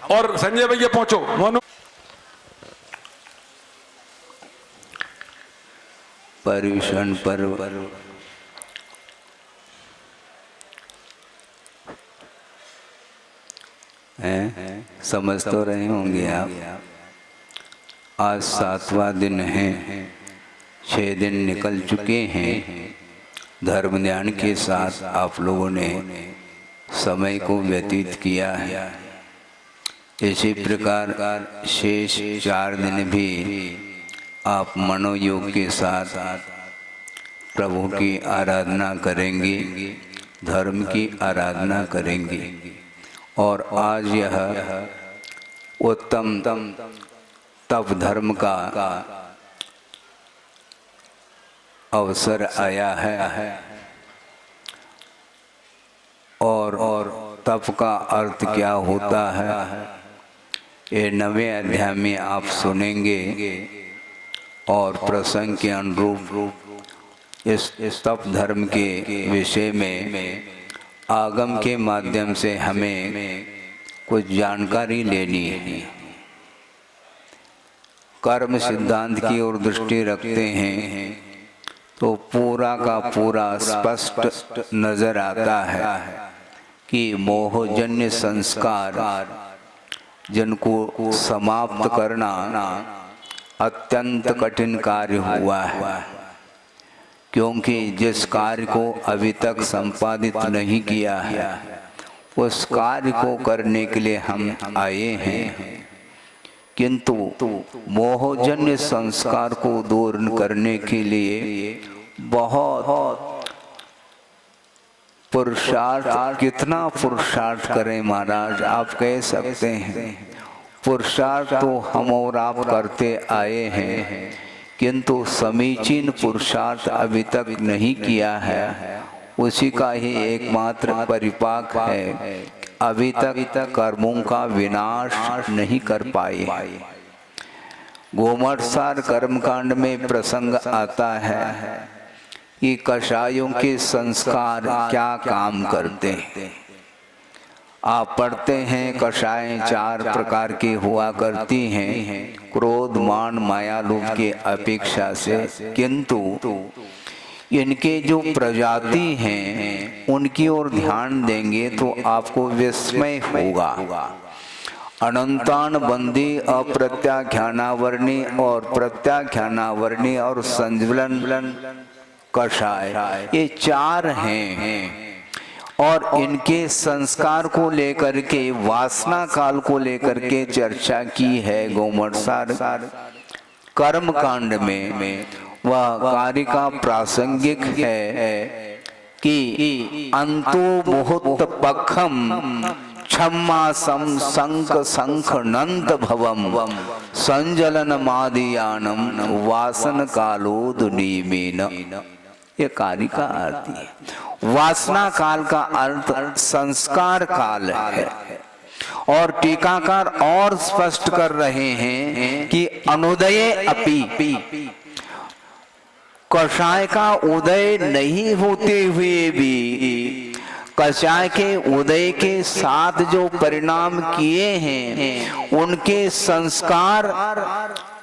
और संजय भैया पहुंचो। मोनू पर्युषण पर्व है, समझ तो रहे होंगे आप। आज 7वां दिन है, 6 दिन निकल चुके हैं। धर्म ध्यान के साथ आप लोगों ने समय को व्यतीत किया है। इसी प्रकार शेष 4 दिन भी आप मनोयोग के साथ प्रभु की आराधना करेंगे, धर्म की आराधना करेंगे। और आज यह उत्तम तप धर्म का अवसर आया है। और तप का अर्थ क्या होता है, ये 9वें अध्याय में आप सुनेंगे। और प्रसंग के अनुरूप इस तप धर्म के विषय में आगम के माध्यम से हमें कुछ जानकारी लेनी है। कर्म सिद्धांत की ओर दृष्टि रखते हैं तो पूरा का पूरा स्पष्ट नजर आता है कि मोहजन्य संस्कार जिनको समाप्त करना अत्यंत कठिन कार्य हुआ है। क्योंकि जिस कार्य को अभी तक संपादित नहीं किया है, उस कार्य को करने के लिए हम आए हैं। किंतु मोहजन्य संस्कार को दूर करने के लिए बहुत पुरुषार्थ, कितना पुरुषार्थ करें महाराज, आप कह सकते हैं। पुरुषार्थ तो हम और आप करते आए हैं, किंतु समीचीन पुरुषार्थ अभी तक नहीं किया है। उसी का ही एकमात्र परिपाक है, अभी तक कर्मों का विनाश नहीं कर पाए। गोमठसार कर्मकांड में प्रसंग आता है कि कषायों के संस्कार क्या काम करते हैं। आप पढ़ते हैं कषाय 4 प्रकार की हुआ करती हैं, क्रोध मान माया लोभ के अपेक्षा से। किंतु इनके जो प्रजाति हैं उनकी ओर ध्यान देंगे तो आपको विस्मय होगा। अनंतान बंदी, अप्रत्याख्यानावर्णी और प्रत्याख्यानावर्णी और संज्वलन कषाय, ये 4 हैं। और इनके संस्कार को लेकर के, वासना काल को लेकर के चर्चा की है गोमठसार कर्म कांड में। वह कार्य का प्रासंगिक है कि अंतो मुहूर्त पक्षम क्षमा सम संक संख नंत भवम संजलन मादियानम वासन कालो दुनीमेन। ये कार्य का अर्थ है। वासना काल का अर्थ संस्कार काल है। और टीकाकार और स्पष्ट कर रहे हैं कि अनुदय अपि, कषाय का उदय नहीं होते हुए भी कषाय के उदय के साथ जो परिणाम किए हैं उनके संस्कार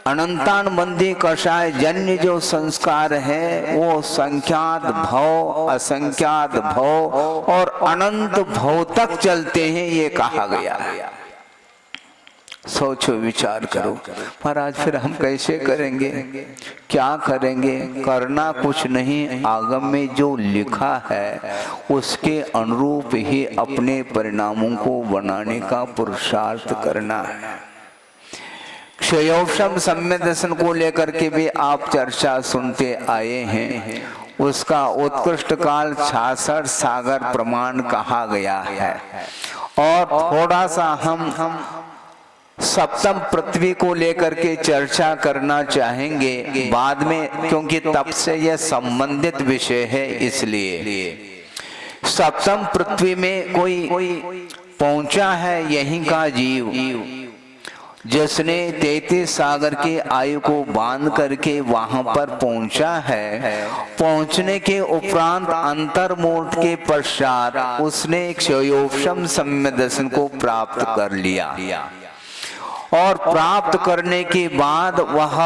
अनंतान बंदी कषाय जन्य जो संस्कार है वो संख्यात भव, असंख्यात भव और अनंत भव तक चलते हैं, ये कहा गया है। सोचो, विचार करो। पर आज फिर हम कैसे करेंगे, क्या करेंगे? करना कुछ नहीं, आगम में जो लिखा है उसके अनुरूप ही अपने परिणामों को बनाने का पुरुषार्थ करना है। क्षयोक्षम सम्यक दर्शन को लेकर के भी आप चर्चा सुनते आए हैं। उसका उत्कृष्ट काल 66 सागर प्रमाण कहा गया है। और थोड़ा सा हम सप्तम पृथ्वी को लेकर के चर्चा करना चाहेंगे बाद में, क्योंकि तब से यह संबंधित विषय है। इसलिए सप्तम पृथ्वी में कोई पहुंचा है यहीं का जीव, जिसने 33 सागर के आयु को बांध करके वहां पर पहुंचा है, पहुंचने के उपरांत अंतर्मुहूर्त के पश्चात उसने क्षयोपशम सम्यक दर्शन को प्राप्त कर लिया और प्राप्त करने के बाद वह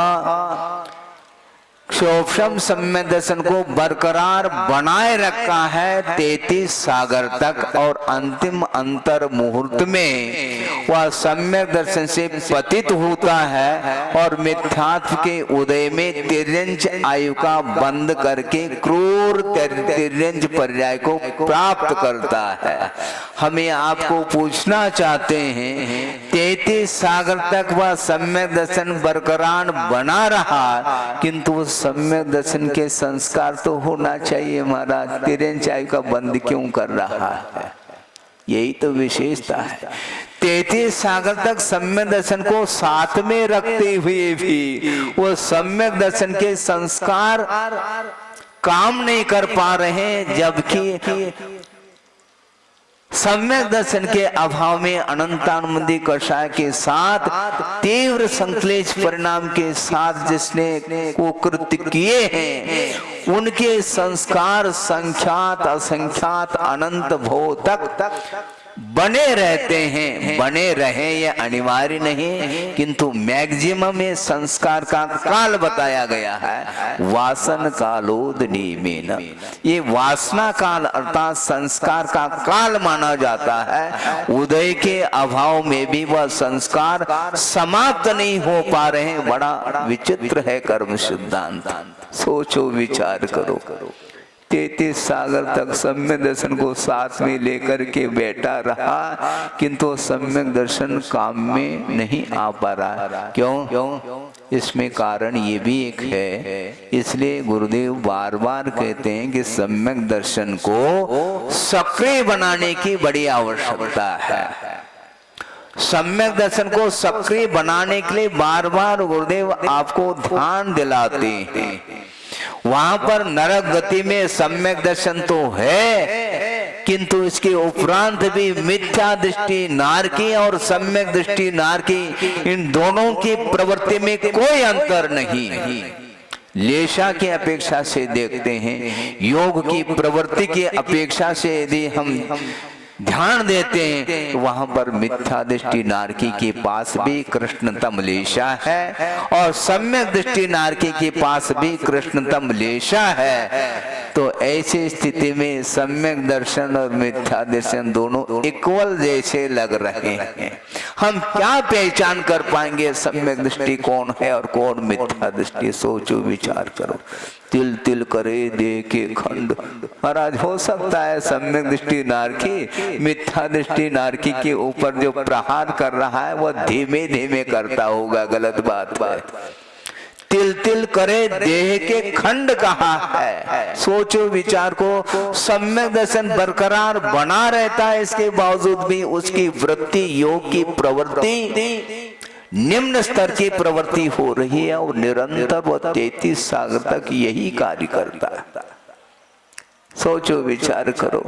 क्षयोपशम सम्यक दर्शन को बरकरार बनाए रखा है 33 सागर तक और अंतिम अंतर मुहूर्त में वह सम्यक दर्शन से पतित होता है और मिथ्यात्व के उदय में तिर्यंच आयु का बंद करके क्रूर तिर्यंच पर्याय को प्राप्त करता है। हमें आपको पूछना चाहते हैं 33 सागर तक वह सम्यक दर्शन बरकरार बना रहा, किंतु सम्यक दर्शन के संस्कार तो होना चाहिए महाराज, तिर्यंच आयु का बंद क्यों कर रहा है? यही तो विशेषता है। 33 सागर तक सम्यक दर्शन को साथ में रखते हुए भी वो सम्यक दर्शन के संस्कार काम नहीं कर पा रहे, जबकि सम्यक दर्शन के अभाव में अनंतानुमति कषाय के साथ तीव्र संक्लेश परिणाम के साथ जिसने को कृत्य किए हैं उनके संस्कार संख्यात असंख्यात अनंत भव तक बने रहते हैं। बने रहे ये अनिवार्य नहीं, किंतु मैक्सिमम में संस्कार का काल बताया गया है। वासन कालोदनीमेन, ये वासना काल अर्थात संस्कार का काल माना जाता है। उदय के अभाव में भी वह संस्कार समाप्त नहीं हो पा रहे। बड़ा विचित्र है कर्म सिद्धांत। सोचो विचार करो। 33 सागर तक सम्यक दर्शन को साथ में लेकर के बैठा रहा, किंतु सम्यक दर्शन काम में नहीं आ पा रहा। क्यों? इसमें कारण ये भी एक है। इसलिए गुरुदेव बार बार कहते हैं कि सम्यक दर्शन को सक्रिय बनाने की बड़ी आवश्यकता है। सम्यक दर्शन को सक्रिय बनाने के लिए बार बार गुरुदेव आपको ध्यान दिलाते हैं। वहां पर नरक गति में सम्यक दर्शन तो है, किंतु इसके उपरांत भी मिथ्या दृष्टि नारकी और सम्यक दृष्टि नारकी, इन दोनों की प्रवृत्ति में कोई अंतर नहीं। लेशा की अपेक्षा से देखते हैं, योग की प्रवृत्ति की अपेक्षा से यदि हम ध्यान देते हैं तो वहां पर मिथ्या दृष्टि नारकी के पास भी कृष्णतम लेशा है और सम्यक दृष्टि नारकी के पास भी कृष्णतम लेशा है। तो ऐसी स्थिति में सम्यक दर्शन और मिथ्या दर्शन दोनों इक्वल जैसे लग रहे हैं। हम क्या पहचान कर पाएंगे सम्यक दृष्टि कौन है और कौन मिथ्या दृष्टि? सोचो विचार करो। तिल तिल करे दे के खंड। महाराज हो सकता है सम्यक दृष्टि नारकी मिथ्या दृष्टि नारकी के ऊपर जो प्रहार कर रहा है वह धीमे धीमे करता होगा, गलत बात है। तिल तिल करे देह के खंड कहा है। सोचो विचार को। सम्यक दर्शन बरकरार बना रहता है, इसके बावजूद भी उसकी वृत्ति योग की प्रवृत्ति निम्न स्तर की प्रवृत्ति हो रही है और निरंतर वह 33 सागर तक यही कार्य करता है। सोचो विचार करो।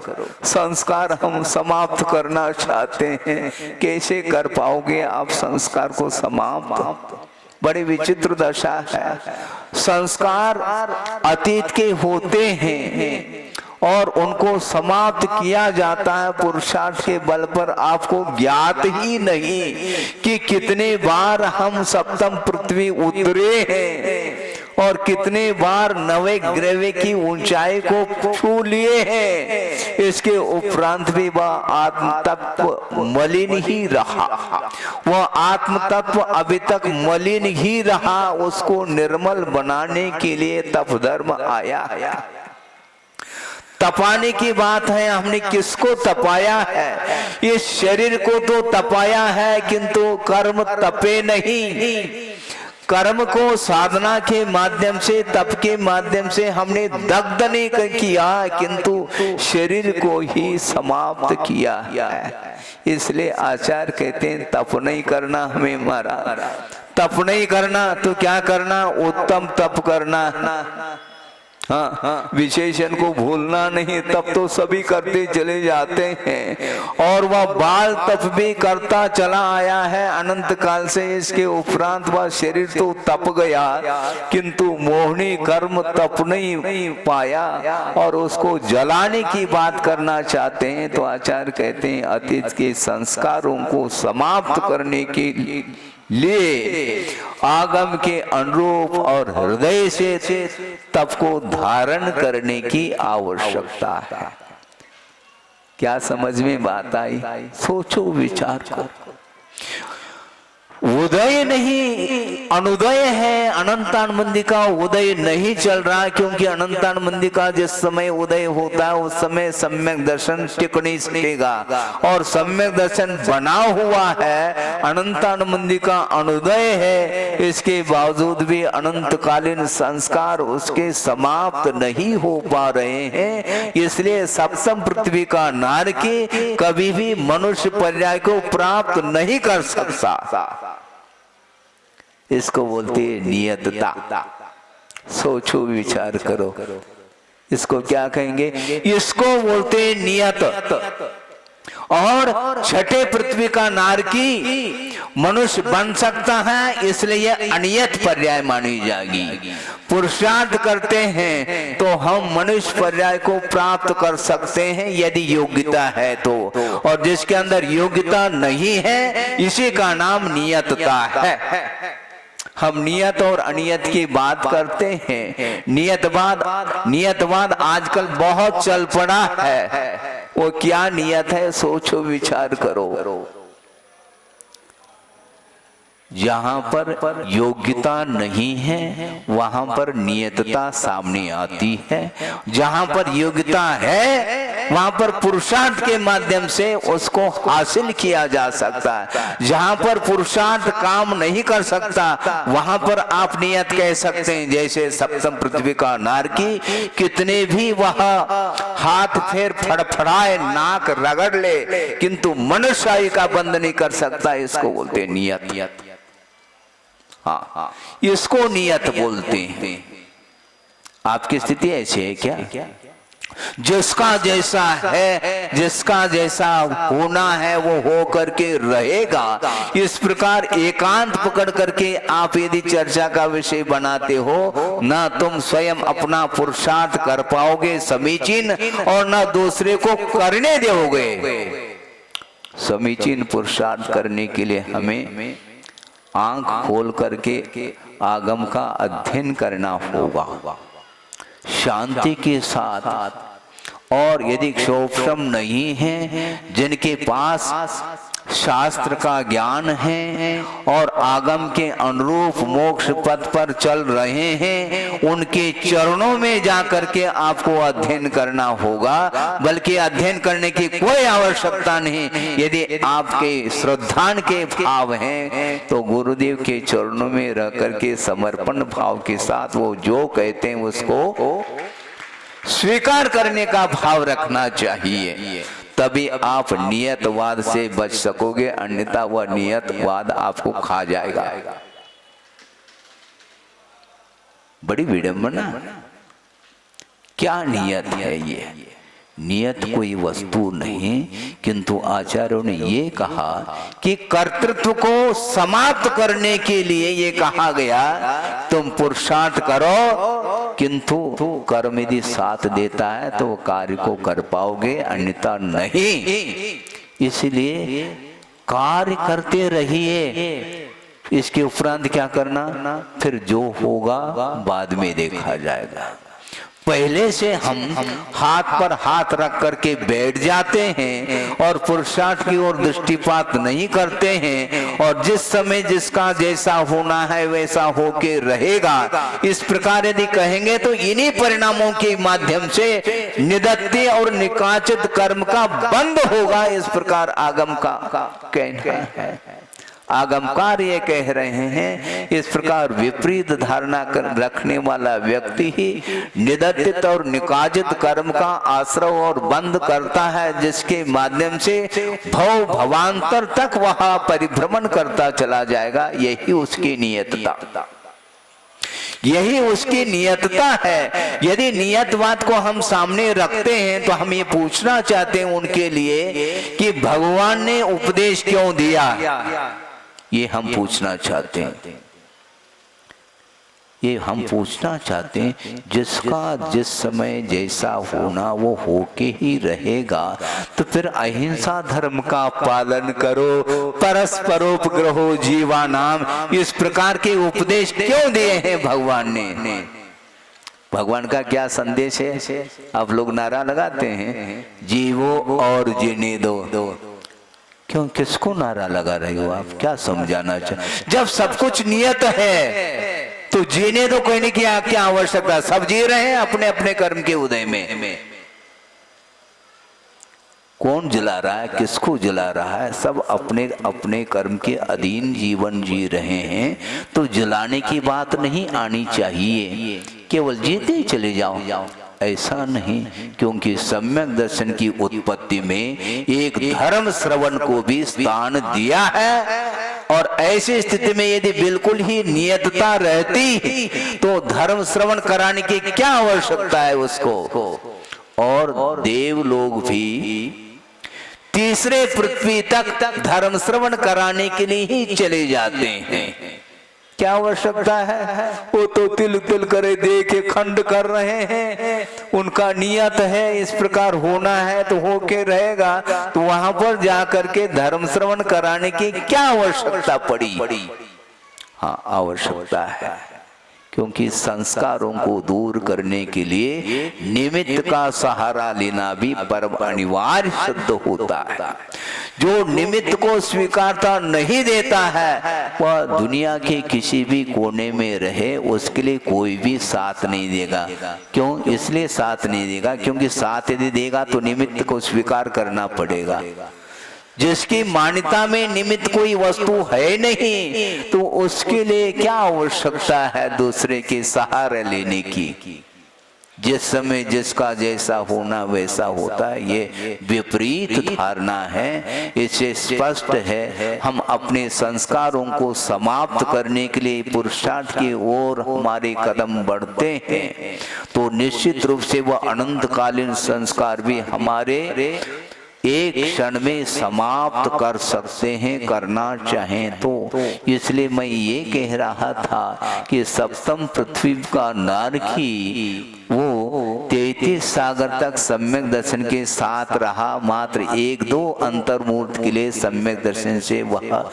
संस्कार हम समाप्त करना चाहते हैं, कैसे कर पाओगे आप संस्कार को समाप्त? बड़ी विचित्र दशा है। संस्कार अतीत के होते हैं और उनको समाप्त किया जाता है पुरुषार्थ के बल पर। आपको ज्ञात ही नहीं कि कितने बार हम सप्तम पृथ्वी उतरे हैं और कितने बार नवे ग्रह की ऊंचाई को छू लिए हैं। इसके उपरांत भी वह आत्म तत्व मलिन ही रहा। वह आत्म तत्व अभी तक मलिन ही रहा। उसको निर्मल बनाने के लिए तप धर्म आया है। तपाने की बात है, हमने किसको तपाया है? इस शरीर को तो तपाया है, किंतु कर्म तपे नहीं। कर्म को साधना के माध्यम से तप के माध्यम से हमने दग्ध नहीं किया, किंतु शरीर को ही समाप्त किया है। इसलिए आचार्य कहते हैं तप नहीं करना हमें मारा। तप नहीं करना तो क्या करना? उत्तम तप करना। हाँ, विशेषण को भूलना नहीं, तब तो सभी करते चले जाते हैं। और वह बाल तप भी करता चला आया है अनंत काल से। इसके उपरांत वह शरीर तो तप गया, किंतु मोहनी कर्म तप नहीं पाया और उसको जलाने की बात करना चाहते हैं। तो आचार्य कहते हैं अतीत के संस्कारों को समाप्त करने के लिए आगम के अनुरूप और हृदय से तप को धारण करने की आवश्यकता है। क्या समझ में बात आई? सोचो, विचार करो। उदय नहीं अनुदय है। अनंतानंदी का उदय नहीं चल रहा, क्योंकि अनंतानंदी का जिस समय उदय होता है उस समय सम्यक दर्शन टिक नहीं सकेगा, और सम्यक दर्शन बना हुआ है। अनंतानंदी का अनुदय है, इसके बावजूद भी अनंतकालीन संस्कार उसके समाप्त नहीं हो पा रहे हैं। इसलिए सप्तम पृथ्वी का नारकी कभी भी मनुष्य पर्याय को प्राप्त नहीं कर सकता। इसको बोलते हैं नियतता। सोचो, विचार करो, इसको क्या कहेंगे? इसको बोलते हैं नियत। और छठे पृथ्वी का नारकी मनुष्य बन सकता है, इसलिए यह अनियत पर्याय मानी जाएगी। पुरुषार्थ करते हैं तो हम मनुष्य पर्याय को प्राप्त कर सकते हैं यदि योग्यता है तो, और जिसके अंदर योग्यता नहीं है इसी का नाम नियतता है। हम नियत और अनियत की बात करते हैं। नियतवाद आजकल बहुत चल पड़ा है। वो क्या नियत है? सोचो, विचार करो। जहां पर योग्यता नहीं है वहां पर नियतता सामने आती है। जहां पर योग्यता है वहां पर पुरुषार्थ के माध्यम से उसको हासिल किया जा सकता है। जहां पर पुरुषार्थ काम नहीं कर सकता वहां पर आप नियत कह सकते हैं। जैसे सप्तम पृथ्वी का नारकी कितने भी वह हाथ फेर फड़फड़ाए, नाक रगड़ ले, किंतु मनुष्य का बंद नहीं कर सकता। इसको बोलते हैं नियत। हाँ, इसको नियत बोलते हैं। आपकी स्थिति ऐसी है क्या? जिसका जैसा है, जिसका जैसा होना है वो हो करके रहेगा। इस प्रकार एकांत पकड़ करके आप यदि चर्चा का विषय बनाते हो, ना तुम स्वयं अपना पुरुषार्थ कर पाओगे समीचीन, और ना दूसरे को करने दोगे। समीचीन पुरुषार्थ करने के लिए हमें आंख खोल करके आगम का अध्ययन करना होगा शांति के साथ। और यदि क्षोभम नहीं है, जिनके पास शास्त्र का ज्ञान है और आगम के अनुरूप मोक्ष पथ पर चल रहे हैं, उनके चरणों में जाकर के आपको अध्ययन करना होगा। बल्कि अध्ययन करने की कोई आवश्यकता नहीं। यदि आपके श्रद्धान के भाव हैं तो गुरुदेव के चरणों में रह करके समर्पण भाव के साथ वो जो कहते हैं उसको स्वीकार करने का भाव रखना चाहिए। तभी आप नियतवाद से बच सकोगे, अन्यथा वह नियतवाद आपको खा जाएगा। बड़ी विडंबना। क्या नियत है ये? नियत कोई वस्तु नहीं, किंतु आचार्यों ने ये कहा कि कर्तृत्व को समाप्त करने के लिए ये कहा गया तुम पुरुषार्थ करो, किंतु कर्म यदि साथ देता है तो कार्य को कर पाओगे, अन्यथा नहीं। इसलिए कार्य करते रहिए। इसके उपरांत क्या करना? फिर जो होगा बाद में देखा जाएगा। पहले से हम हाथ पर हाथ रख करके बैठ जाते हैं और पुरुषार्थ की ओर दृष्टिपात नहीं करते हैं, और जिस समय जिसका जैसा होना है वैसा होके रहेगा। इस प्रकार यदि कहेंगे तो इन्हीं परिणामों के माध्यम से निदत्ते और निकाचित कर्म का बंद होगा। इस प्रकार आगम का कहना है। आगमकार ये कह रहे हैं। इस प्रकार विपरीत धारणा रखने वाला व्यक्ति ही निदत्तित और निकाजित कर्म का आश्रय और बंद करता है, जिसके माध्यम से भव भवांतर तक वह परिभ्रमण करता चला जाएगा। यही उसकी नियतता। यही उसकी नियतता है। यदि नियतवाद को हम सामने रखते हैं तो हम ये पूछना चाहते हैं उनके लिए कि भगवान ने उपदेश क्यों दिया, ये हम पूछना चाहते हैं। ये हम पूछना चाहते हैं जिसका जिस समय जैसा होना वो होके ही रहेगा। तो फिर अहिंसा धर्म का पालन करो, परस्परोपग्रहो जीवानाम, इस प्रकार के उपदेश क्यों दिए हैं भगवान ने? भगवान का क्या संदेश है? आप लोग नारा लगाते हैं जीवो और जीने दो। क्यों, किसको नारा लगा रहे हो आप? क्या समझाना चाहते? जब सब कुछ नियत है तो जीने तो कोई नहीं, क्या आवश्यकता? सब जी रहे हैं अपने अपने कर्म के उदय में। कौन जला रहा है, किसको जला रहा है? सब अपने अपने कर्म के अधीन जीवन जी रहे हैं। तो जलाने की बात नहीं आनी चाहिए, केवल जीते चले जाओ, ऐसा नहीं। क्योंकि सम्यक दर्शन की उत्पत्ति में एक धर्म श्रवण को भी स्थान दिया है। और ऐसी स्थिति में यदि बिल्कुल ही नियतता रहती तो धर्म श्रवण कराने की क्या आवश्यकता है उसको? और देव लोग भी तीसरे पृथ्वी तक धर्म श्रवण कराने के लिए ही चले जाते हैं। क्या आवश्यकता है? वो तो तिल तिल करे दे के खंड कर रहे हैं, उनका नियत है इस प्रकार होना है तो होके रहेगा। तो वहां पर जाकर के धर्म श्रवण कराने की क्या आवश्यकता पड़ी? हाँ, आवश्यकता है, क्योंकि संस्कारों को दूर करने के लिए निमित्त का सहारा लेना भी परम अनिवार्य सिद्ध होता है। जो निमित्त को स्वीकारता नहीं देता है वह दुनिया के किसी भी कोने में रहे, उसके लिए कोई भी साथ नहीं देगा। क्यों? इसलिए साथ नहीं देगा क्योंकि साथ यदि देगा तो निमित्त को स्वीकार करना पड़ेगा। जिसकी मान्यता में निमित्त कोई वस्तु है नहीं तो उसके लिए क्या आवश्यकता है दूसरे के सहारे लेने की? जिस समय जिसका जैसा होना वैसा होता है, ये विपरीत धारणा है। इससे स्पष्ट है हम अपने संस्कारों को समाप्त करने के लिए पुरुषार्थ की ओर हमारे कदम बढ़ते हैं तो निश्चित रूप से वह अनंतकालीन संस्कार भी हमारे एक क्षण में समाप्त कर सकते हैं, करना चाहें तो। इसलिए मैं ये कह रहा था कि सप्तम पृथ्वी का नारकी वो 33 सागर तक सम्यक दर्शन के साथ रहा, मात्र 1-2 अंतर्मूर्त के लिए सम्यक दर्शन से वह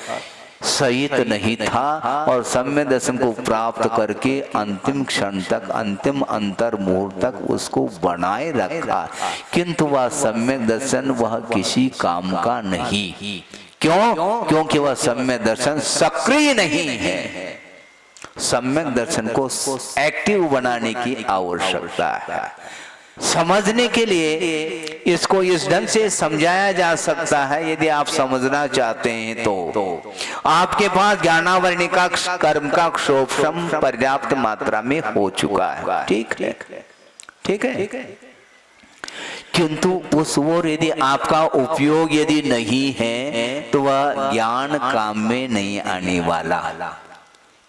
सहित नहीं था और सम्यक दर्शन को प्राप्त करके अंतिम क्षण तक, अंतिम अंतर्मुहूर्त तक उसको बनाए रखा। किंतु वह सम्यक दर्शन वह किसी काम का नहीं। क्यों? क्योंकि वह सम्यक दर्शन सक्रिय नहीं है। सम्यक दर्शन को एक्टिव बनाने की आवश्यकता है। समझने के लिए इसको इस ढंग से समझाया जा सकता है। यदि आप समझना चाहते हैं तो आपके पास ज्ञानावरणी का कर्म का क्षोभम पर्याप्त मात्रा में हो चुका है, ठीक है, ठीक है। किंतु उस ओर यदि आपका उपयोग यदि नहीं है तो वह ज्ञान काम में नहीं आने वाला।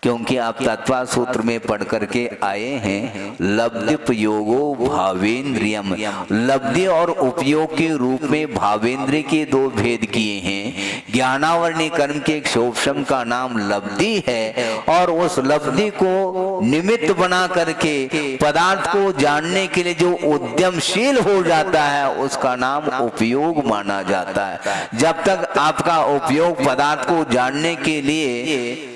क्योंकि आप तत्व सूत्र में पढ़ करके आए हैं लब्धि उपयोगो भावेंद्रियम, लब्धि और उपयोग के रूप में भावेंद्रिय के 2 भेद किए हैं। ज्ञानावरणी कर्म के क्षोभम का नाम लब्धि है और उस लब्धि को निमित्त बना करके पदार्थ को जानने के लिए जो उद्यमशील हो जाता है उसका नाम उपयोग माना जाता है। जब तक आपका उपयोग पदार्थ को जानने के लिए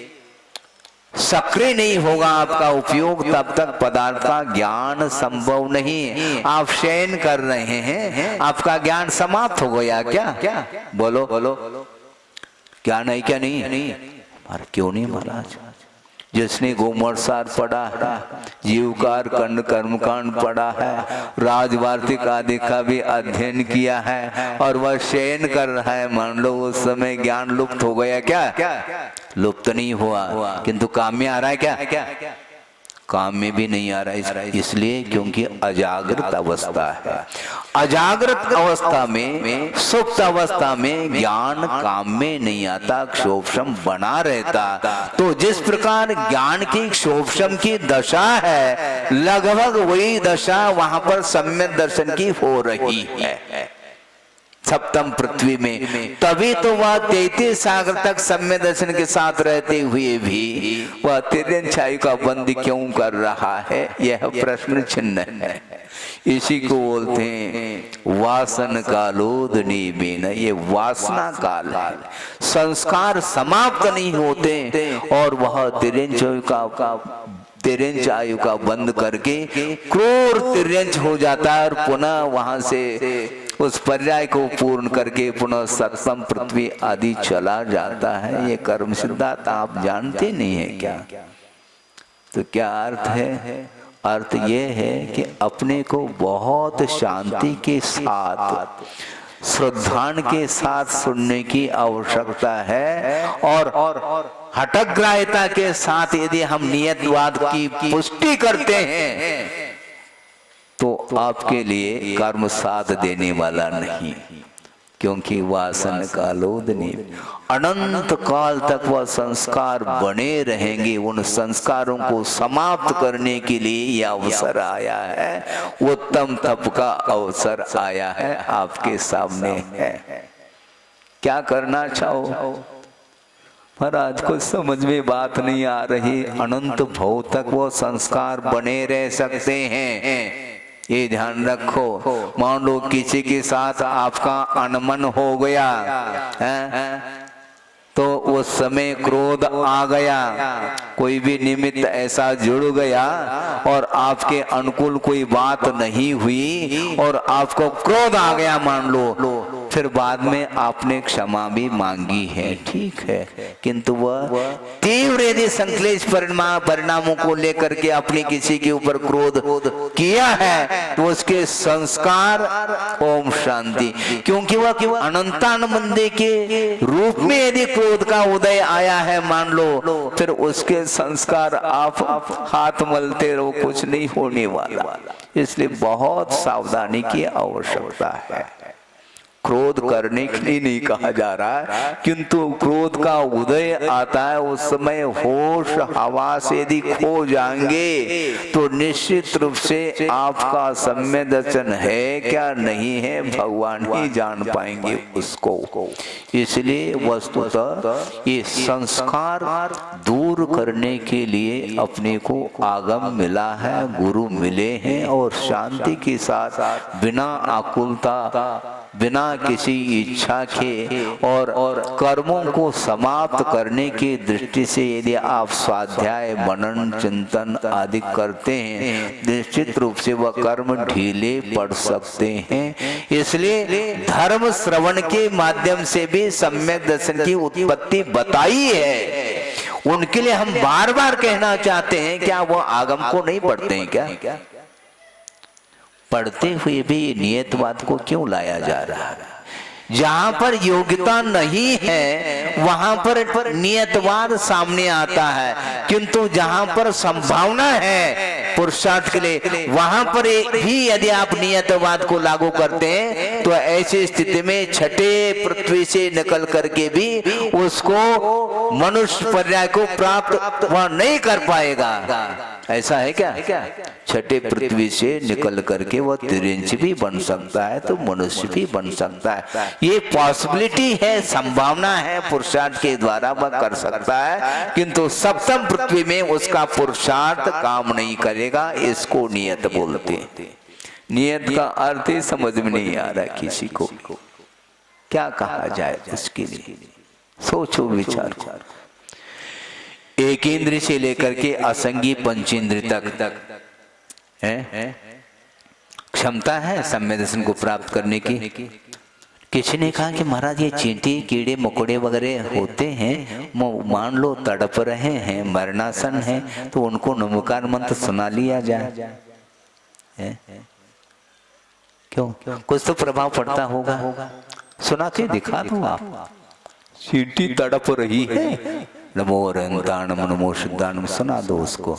सक्रिय नहीं होगा आपका उपयोग, तब तक पदार्थ का ज्ञान संभव नहीं है। आप शयन कर रहे हैं, आपका ज्ञान समाप्त हो गया क्या? बोलो बोलो, ज्ञान है क्या? नहीं। अरे क्यों नहीं महाराज? जिसने गोमरसार पढ़ा है, जीवकार खंड कर्मकांड पढ़ा है, राजवार्तिक आदि का भी अध्ययन किया है और वह शयन कर रहा है, मान लो उस समय ज्ञान लुप्त हो गया क्या? लुप्त नहीं हुआ, किंतु काम में आ रहा है क्या? काम में भी नहीं आ रहा है, इसलिए क्योंकि अजागृत अवस्था है। अजागृत अवस्था में, सुप्त अवस्था में ज्ञान काम में नहीं आता, क्षोभशम बना रहता। तो जिस प्रकार ज्ञान की क्षोभशम की दशा है, लगभग वही दशा वहां पर सम्यक दर्शन की हो रही है सप्तम पृथ्वी में। तभी तो वह 33 सागर तक सम्यक दर्शन के साथ रहते हुए भी वह तिर्यंच आयु का बंद क्यों कर रहा है, यह प्रश्न चिन्ह है। इसी को बोलते हैं वासन कालोदनी में। ये वासना काल है, संस्कार समाप्त नहीं होते और वह तिर्यंच आयु का बंद करके क्रूर तिर्यंच हो जाता है और पुनः वहां से उस पर्याय को पूर्ण करके पुनः सप्तम पृथ्वी आदि चला जाता है। ये कर्म सिद्धांत आप जानते नहीं है क्या? तो क्या अर्थ है? अर्थ ये है कि अपने को बहुत शांति के साथ, श्रद्धान के साथ सुनने की आवश्यकता है और हठग्राह्यता के साथ यदि हम नियतवाद की पुष्टि करते हैं तो आपके लिए कर्म साथ देने वाला नहीं, क्योंकि वासन कालोदनी, अनंत काल तक वह संस्कार बने रहेंगे। उन संस्कारों को समाप्त करने के लिए यह अवसर आया है, उत्तम तप का अवसर आया है, आपके सामने है। क्या करना चाहो? महाराज को समझ में बात नहीं आ रही। अनंत भव तक वो संस्कार बने रह सकते हैं, ये ध्यान रखो। मान लो किसी के साथ आपका अनमन हो गया है, तो उस समय क्रोध आ गया, कोई भी निमित्त ऐसा जुड़ गया और आपके अनुकूल कोई बात नहीं हुई और आपको क्रोध आ गया मान लो, फिर बाद में आपने क्षमा भी मांगी है, ठीक है, किंतु वह तीव्र यदि संक्लेश परिणामों को लेकर के अपने किसी के ऊपर क्रोध किया है तो उसके संस्कार ओम शांति, क्योंकि वह अनंतानंदे के रूप में यदि क्रोध का उदय आया है मान लो, फिर उसके संस्कार आप हाथ मलते रहो, कुछ नहीं होने वाला। इसलिए बहुत सावधानी की आवश्यकता है। क्रोध करने के लिए नहीं कहा जा रहा है, किंतु क्रोध का उदय आता है उस समय होश हवास यदि खो जाएंगे तो निश्चित रूप से आपका सम्यक दर्शन है क्या नहीं है भगवान ही जान पाएंगे उसको। इसलिए वस्तुतः ये संस्कार दूर करने के लिए अपने को आगम मिला है, गुरु मिले हैं और शांति के साथ बिना आकुलता, बिना किसी इच्छा के और कर्मों को समाप्त करने की दृष्टि से यदि आप स्वाध्याय मनन चिंतन आदि करते हैं, निश्चित रूप से वह कर्म ढीले पड़ सकते हैं। इसलिए धर्म श्रवण के माध्यम से भी सम्यक दर्शन की उत्पत्ति बताई है। उनके लिए हम बार बार कहना चाहते हैं, क्या वो आगम को नहीं पढ़ते हैं क्या? पढ़ते हुए भी नियतवाद को क्यों लाया जा रहा है? जहां पर योग्यता नहीं है वहां पर नियतवाद सामने आता है, किंतु जहां पर संभावना है पुरुषार्थ के लिए वहां पर भी यदि आप नियतवाद को लागू करते हैं तो ऐसी स्थिति में छठे पृथ्वी से निकल करके भी उसको मनुष्य पर्याय को प्राप्त वह नहीं कर पाएगा। ऐसा है क्या? छठे पृथ्वी से निकल करके वह तिर्यंच भी बन सकता है तो मनुष्य भी बन सकता है। ये पॉसिबिलिटी है, संभावना है, पुरुषार्थ के द्वारा वह कर सकता है, किंतु सप्तम पृथ्वी में उसका पुरुषार्थ काम नहीं करेगा। इसको नियत बोलते हैं। नियत का अर्थ ही समझ में नहीं आ रहा किसी को, क्या कहा जाए इसके लिए? सोचो, विचार करो। एक इंद्र से लेकर के असंगी पंचेंद्र तक है क्षमता है सम्यक दर्शन को प्राप्त करने की। किसी ने कहा कि महाराज ये चींटी कीड़े मकोड़े वगैरह होते हैं, मान लो तड़प रहे हैं, मरणासन है, तो उनको नमोकार मंत्र सुना लिया जाए, क्यों? कुछ तो प्रभाव पड़ता होगा। सुना के दिखा दो आप। चींटी तड़प रही है, नमो रंताणम नमो शुद्धाणम सुना दो उसको,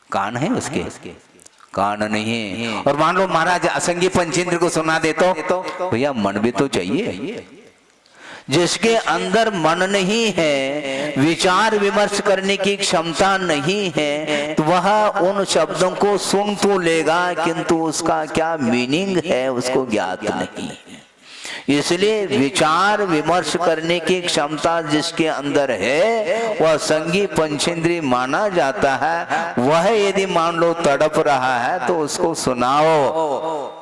कान है उसके? कान नहीं है। और मान लो महाराज असंगी पंचेंद्र को सुना दे तो भैया मन भी तो चाहिए। जिसके अंदर मन नहीं है, विचार विमर्श करने की क्षमता नहीं है, तो वह उन शब्दों को सुन तो लेगा किंतु उसका क्या मीनिंग है उसको ज्ञात नहीं। इसलिए विचार विमर्श करने की क्षमता जिसके अंदर है वह संगी पंचेंद्रिय माना जाता है। वह यदि मान लो तड़प रहा है तो उसको सुनाओ।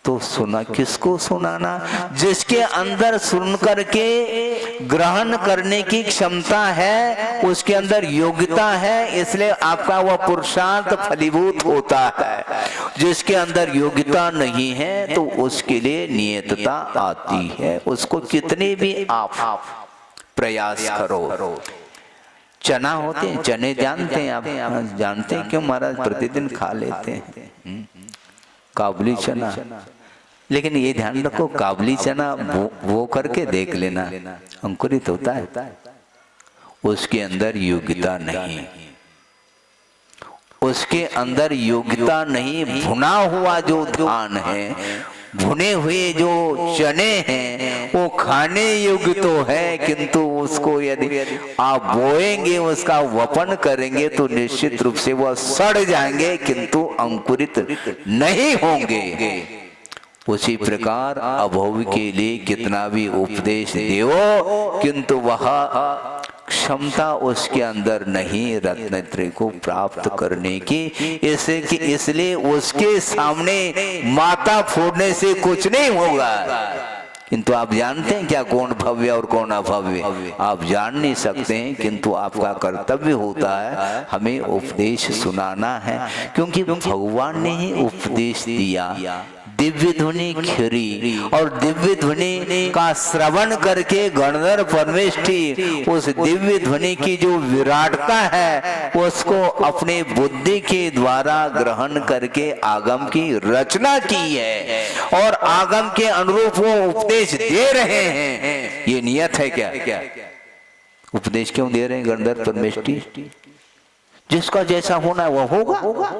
तो सुना किसको सुनाना? जिसके अंदर सुन करके ग्रहण करने की क्षमता है, उसके अंदर योग्यता है, इसलिए आपका वह पुरुषार्थ फलीभूत होता है। जिसके अंदर योग्यता नहीं है तो उसके लिए नियतता आती है। उसको कितने भी आप प्रयास करो। चना होते हैं, चने जानते हैं आप? जानते हैं क्यों महाराज प्रतिदिन खा लेते हैं काबुली चना। लेकिन ये ध्यान रखो, काबुली चना वो करके देख लेना, अंकुरित होता है, उसके अंदर योग्यता नहीं, उसके अंदर योग्यता नहीं। भुना हुआ जो धान है, भुने हुए जो चने हैं, वो खाने योग्य तो है, किंतु उसको यदि आप बोएंगे, उसका वपन करेंगे तो निश्चित रूप से वह सड़ जाएंगे किंतु अंकुरित नहीं होंगे। उसी प्रकार अभव के लिए कितना भी उपदेश देवो किंतु वह क्षमता उसके अंदर नहीं रत्नत्रय को प्राप्त करने की। इसलिए उसके सामने माता फोड़ने से कुछ नहीं होगा। किंतु आप जानते हैं क्या कौन भव्य और कौन अभव्य? आप जान नहीं सकते हैं, किंतु आपका कर्तव्य होता है हमें उपदेश सुनाना है, क्योंकि भगवान ने ही उपदेश दिया। दिव्य ध्वनि खिरी और दिव्य ध्वनि का श्रवण करके गणधर परमेष्ठी उस दिव्य ध्वनि की जो विराटता है उसको अपने बुद्धि के द्वारा ग्रहण करके आगम की रचना की है और आगम के अनुरूप वो उपदेश दे रहे हैं। ये नियत है क्या? उपदेश क्यों दे रहे हैं गणधर परमेष्ठी? जिसका जैसा होना है वह होगा।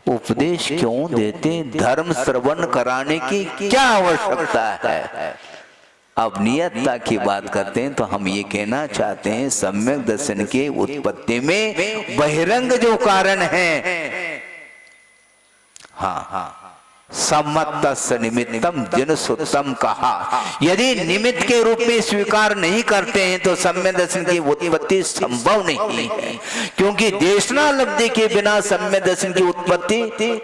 उपदेश क्यों देते? धर्म श्रवण कराने की क्या आवश्यकता है? अब नियतता की बात करते हैं तो हम ये कहना चाहते हैं सम्यक दर्शन के उत्पत्ति में बहिरंग जो कारण है, हाँ, सम्मतस्य निमित्तम जिनसुत्तम कहा। यदि निमित्त के रूप में स्वीकार नहीं करते हैं तो सम्यक दर्शन की उत्पत्ति संभव नहीं है, क्योंकि देशना लब्धि के बिना सम्यक दर्शन की उत्पत्ति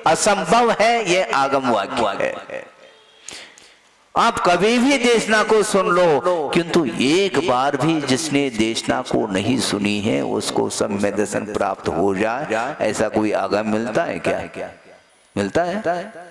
असंभव है। यह आगम वाक्य है। आप कभी भी देशना को सुन लो, किंतु एक बार भी जिसने देशना को नहीं सुनी है उसको सम्यक दर्शन प्राप्त हो जाए, ऐसा कोई आगम मिलता है क्या? मिलता है?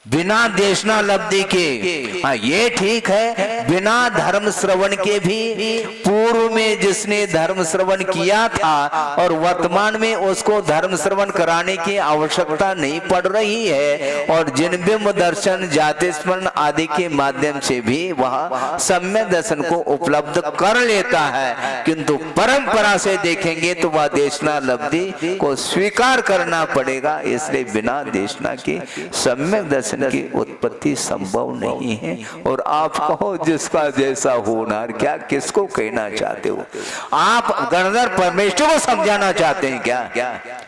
बिना देशना लब्धि के, हाँ ये ठीक है, बिना धर्म श्रवण के भी पूर्व में जिसने धर्म श्रवण किया था और वर्तमान में उसको धर्म श्रवण कराने की आवश्यकता नहीं पड़ रही है, और जिन बिंब दर्शन जाति स्मरण आदि के माध्यम से भी वह सम्यक दर्शन को उपलब्ध कर लेता है, किंतु परंपरा से देखेंगे तो वह देशना लब्धि को स्वीकार करना पड़ेगा। इसलिए बिना देशना के सम्यक दर्शन की उत्पत्ति संभव नहीं है। और आप कहो जिसका जैसा होनार, क्या किसको कहना चाहते हो? आप गणधर परमेष्ठी को समझाना चाहते हैं क्या?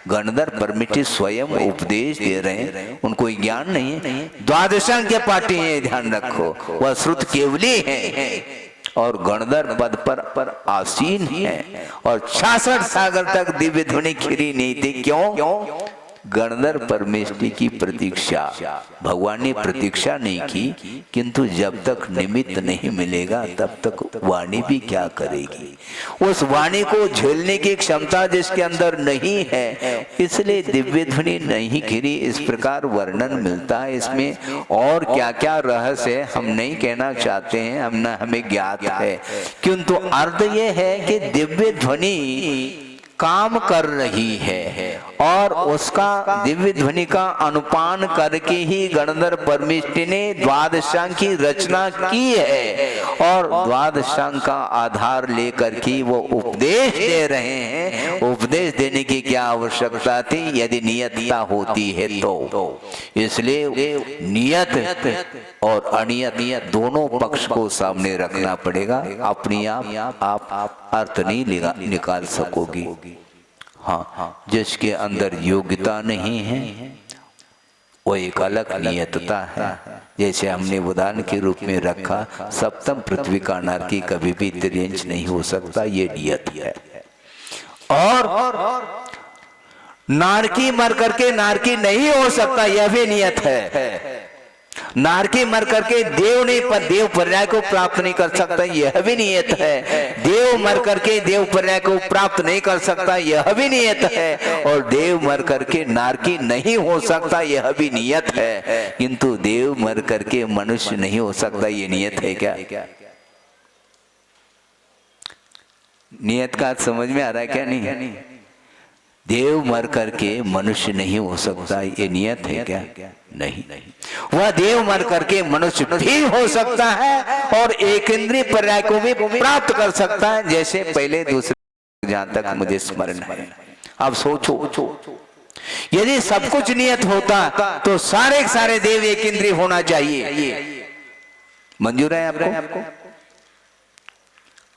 गणधर परमेष्ठी स्वयं उपदेश दे रहे हैं, उनको ज्ञान नहीं है। द्वादशांग के पाठी है, ध्यान रखो, वह श्रुत केवली है और गणधर पद पर आसीन है और 66 सागर तक दिव्य ध्वनि खिरी नहीं थी। क्यों? गणधर परमेष्ठी की प्रतीक्षा भगवान ने प्रतीक्षा नहीं की, किंतु जब तक निमित्त नहीं मिलेगा तब तक वाणी भी क्या करेगी? उस वाणी को झेलने की क्षमता जिसके अंदर नहीं है, इसलिए दिव्य ध्वनि नहीं घिरी। इस प्रकार वर्णन मिलता है। इसमें और क्या क्या रहस्य हम नहीं कहना चाहते हैं, हमें ज्ञात है, किंतु अर्थ यह है कि दिव्य ध्वनि काम कर रही है और उसका दिव्य ध्वनि का अनुपान करके ही गणधर परमेष्टि ने द्वादशांग की रचना की है और द्वादशांग का आधार लेकर के वो उपदेश दे रहे हैं। उपदेश देने की क्या आवश्यकता थी यदि नियतता होती है तो। इसलिए नियत और अनियत दोनों पक्ष को सामने रखना पड़ेगा। अपनी आप अर्थ नहीं निकाल सकोगी। हाँ, जिसके अंदर योग्यता नहीं है वो एक अलग नियतता है। जैसे हमने उदाहरण के रूप में रखा, सप्तम पृथ्वी का नारकी कभी भी तिर्यंच नहीं हो सकता, ये नियत है। और नारकी मर करके नारकी नहीं हो सकता, यह भी नियत है। नारकी मर करके देव पर्याय को प्राप्त नहीं कर सकता, यह भी नियत है। देव मर करके देव पर्याय को प्राप्त नहीं कर सकता, यह भी नियत है। और देव मर करके नारकी नहीं हो सकता, यह भी नियत है। किंतु देव मर करके मनुष्य नहीं हो सकता, ये नियत है क्या? नियत का समझ में आ रहा है क्या? नहीं। देव मर करके मनुष्य नहीं हो सकता, ये नियत है क्या? नहीं। वह देव मर करके मनुष्य भी हो सकता है और एक इंद्रिय पर्याय को भी प्राप्त कर सकता है, जैसे पहले दूसरे, जहां तक मुझे स्मरण है। अब सोचो, यदि सब कुछ नियत होता तो सारे देव एक इंद्रिय होना चाहिए। मंजूर है आपको?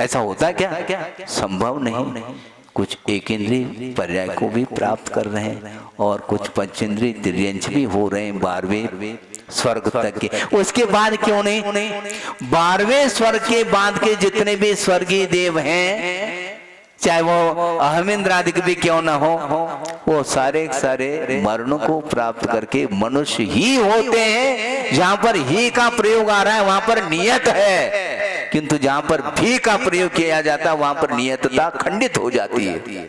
ऐसा होता क्या? संभव नहीं। कुछ एक इंद्रिय पर्याय को भी प्राप्त कर रहे हैं और कुछ पंचेंद्रिय तिर्यंच भी हो रहे हैं 12वें स्वर्ग तक के। उसके बाद क्यों नहीं? 12वें स्वर्ग के बाद के जितने भी स्वर्गीय देव हैं, चाहे वो अहमिंद्रादिक भी क्यों ना हो, वो सारे मरणों को प्राप्त करके मनुष्य ही होते हैं। जहां पर ही का प्रयोग आ रहा है वहां पर नियत है, किंतु जहां पर भी का प्रयोग किया जाता है वहां पर नियतता खंडित हो जाती है।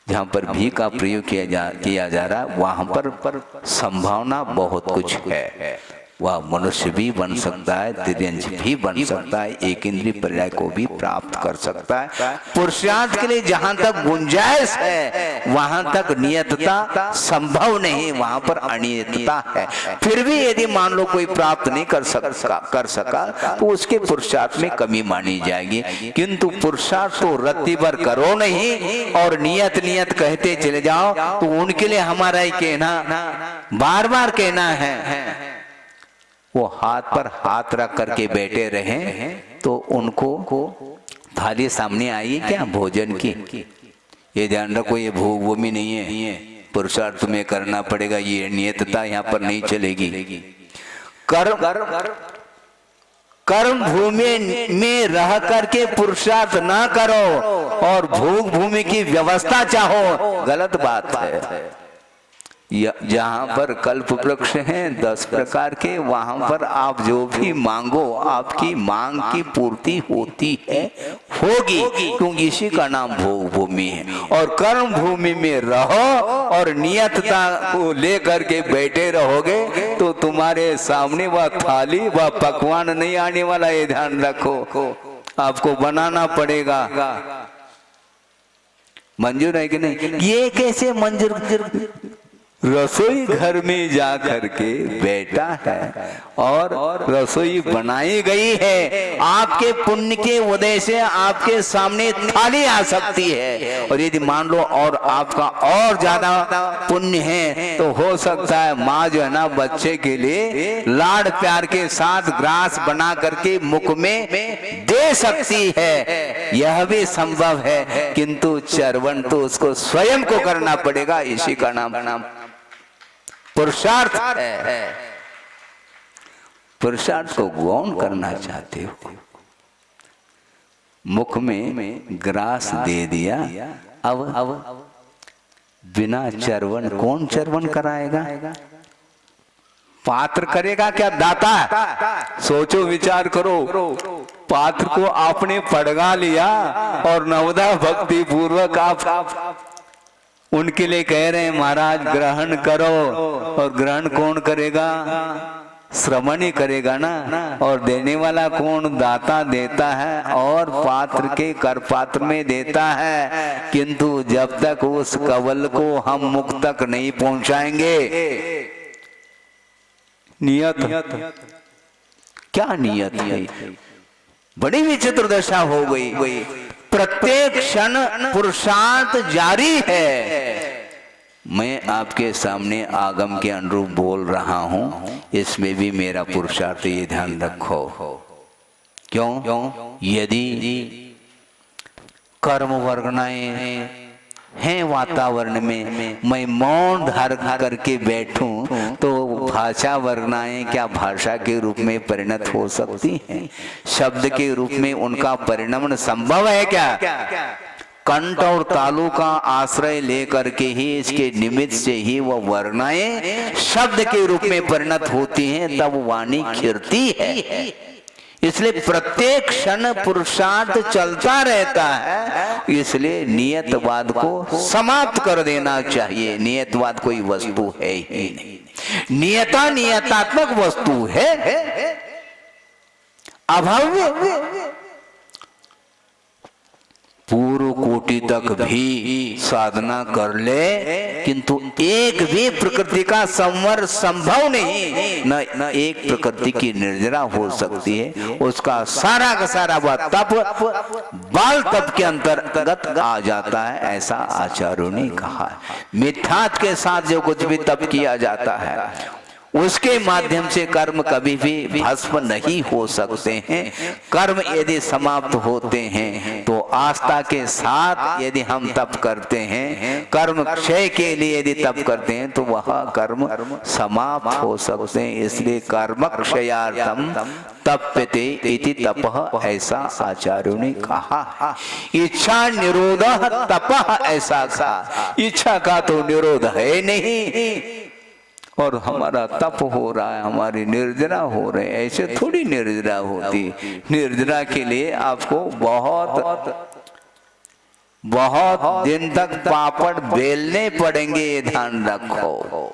जहां पर भी का प्रयोग किया जा रहा है वहां पर संभावना बहुत कुछ है। वह मनुष्य भी बन सकता है, तिर्यंच भी बन सकता है, एक इंद्रिय पर्याय को भी प्राप्त कर सकता है। पुरुषार्थ के लिए जहां तक गुंजाइश है वहां तक नियतता संभव नहीं, वहां पर अनियतता है। फिर भी यदि मान लो कोई प्राप्त नहीं कर सका तो उसके पुरुषार्थ में कमी मानी जाएगी। किंतु पुरुषार्थ तो रत्ती भर करो नहीं और नियत कहते चले जाओ, तो उनके लिए हमारा ही कहना, बार बार कहना है, वो हाथ पर हाथ रख करके बैठे रहे तो उनको थाली सामने आई क्या भोजन की? ये ध्यान रखो, ये भोग भूमि नहीं है, पुरुषार्थ में करना पड़ेगा, ये नियतता यहाँ पर नहीं चलेगी। कर्म भूमि में रह करके पुरुषार्थ ना करो और भोग भूमि की व्यवस्था चाहो, गलत बात है। जहां पर कल्प वृक्ष हैं 10 प्रकार के, वहां पर आप जो भी मांगो आपकी मांग की पूर्ति होती है, होगी, क्योंकि इसी का नाम भोग भूमि है। और कर्म भूमि में रहो और नियतता को लेकर के बैठे रहोगे तो तुम्हारे सामने वह थाली वह पकवान नहीं आने वाला, ये ध्यान रखो। आपको बनाना पड़ेगा। मंजूर है कि नहीं? ये कैसे मंजूर? रसोई घर में जा करके बैठा है और रसोई बनाई गई है, आपके पुण्य के उदय से आपके सामने थाली आ सकती है। और यदि मान लो और आपका और ज्यादा पुण्य है तो हो सकता है माँ जो है ना बच्चे के लिए लाड प्यार के साथ ग्रास बना करके मुख में दे सकती है, यह भी संभव है। किंतु चरवण तो उसको स्वयं को करना पड़ेगा, इसी का नाम पुरुषार्थ है। पुरुषार्थ को गौण करना चाहते हो, मुख में ग्रास दे दिया, अब बिना चरवण कौन चरवण कराएगा? पात्र करेगा क्या? दाता। सोचो, विचार करो। पात्र को आपने पड़गा लिया और नवदा भक्ति पूर्वक आप उनके लिए कह रहे हैं महाराज ग्रहण करो, और ग्रहण कौन करेगा? श्रवण ही करेगा ना। और देने वाला कौन? दाता देता है और पात्र के कर पात्र में देता है, किंतु जब तक उस कवल को हम मुख तक नहीं पहुंचाएंगे। नियत क्या नियत है? बड़ी विचित्र दशा हो गई। प्रत्येक क्षण पुरुषार्थ जारी है। मैं आपके सामने आगम के अनुरूप बोल रहा हूं, इसमें भी मेरा पुरुषार्थ, ये ध्यान रखो। क्यों? यदि कर्म वर्गनाएं हैं वातावरण में, मैं मौन धारण करके बैठूं तो भाषा वर्गनाएं क्या भाषा के रूप में परिणत हो सकती हैं? शब्द के रूप में उनका परिणमन संभव है क्या? कंठ और तालु का आश्रय लेकर के ही, इसके निमित्त से ही वह वर्णाएं शब्द के रूप में परिणत होती हैं, तब वाणी खिरती है। इसलिए प्रत्येक क्षण पुरुषार्थ चलता रहता है। इसलिए नियतवाद को समाप्त कर देना चाहिए। नियतवाद कोई वस्तु है ही नहीं। नियता नियतात्मक वस्तु है, अभाव्य। पूर्व कोटि तक भी साधना कर ले, किंतु एक भी प्रकृति का संवर संभव नहीं। न एक प्रकृति की निर्जरा हो सकती है। उसका सारा का सारा वह तप बाल तप के अंतर्गत आ जाता है, ऐसा आचार्यों ने कहा है। मिथ्यात्व के साथ जो कुछ भी तप किया जाता है, उसके माध्यम से कर्म कभी भी भस्म नहीं हो सकते हैं। कर्म यदि समाप्त होते हैं तो आस्था के साथ यदि हम तप करते हैं, कर्म क्षय के लिए यदि तप करते हैं, तो वह कर्म समाप्त हो सकते हैं। इसलिए कर्म क्षयार्थम तप्यते इति तपः, ऐसा आचार्यों ने कहा। इच्छा निरोधः तपः, ऐसा कहा। इच्छा का तो निरोध है नहीं, और हमारा तप हो रहा है, हमारी निर्जरा हो रहे, ऐसे थोड़ी निर्जरा होती। निर्जरा के लिए आपको बहुत दिन तक पापड़ बेलने पड़ेंगे, ये ध्यान रखो।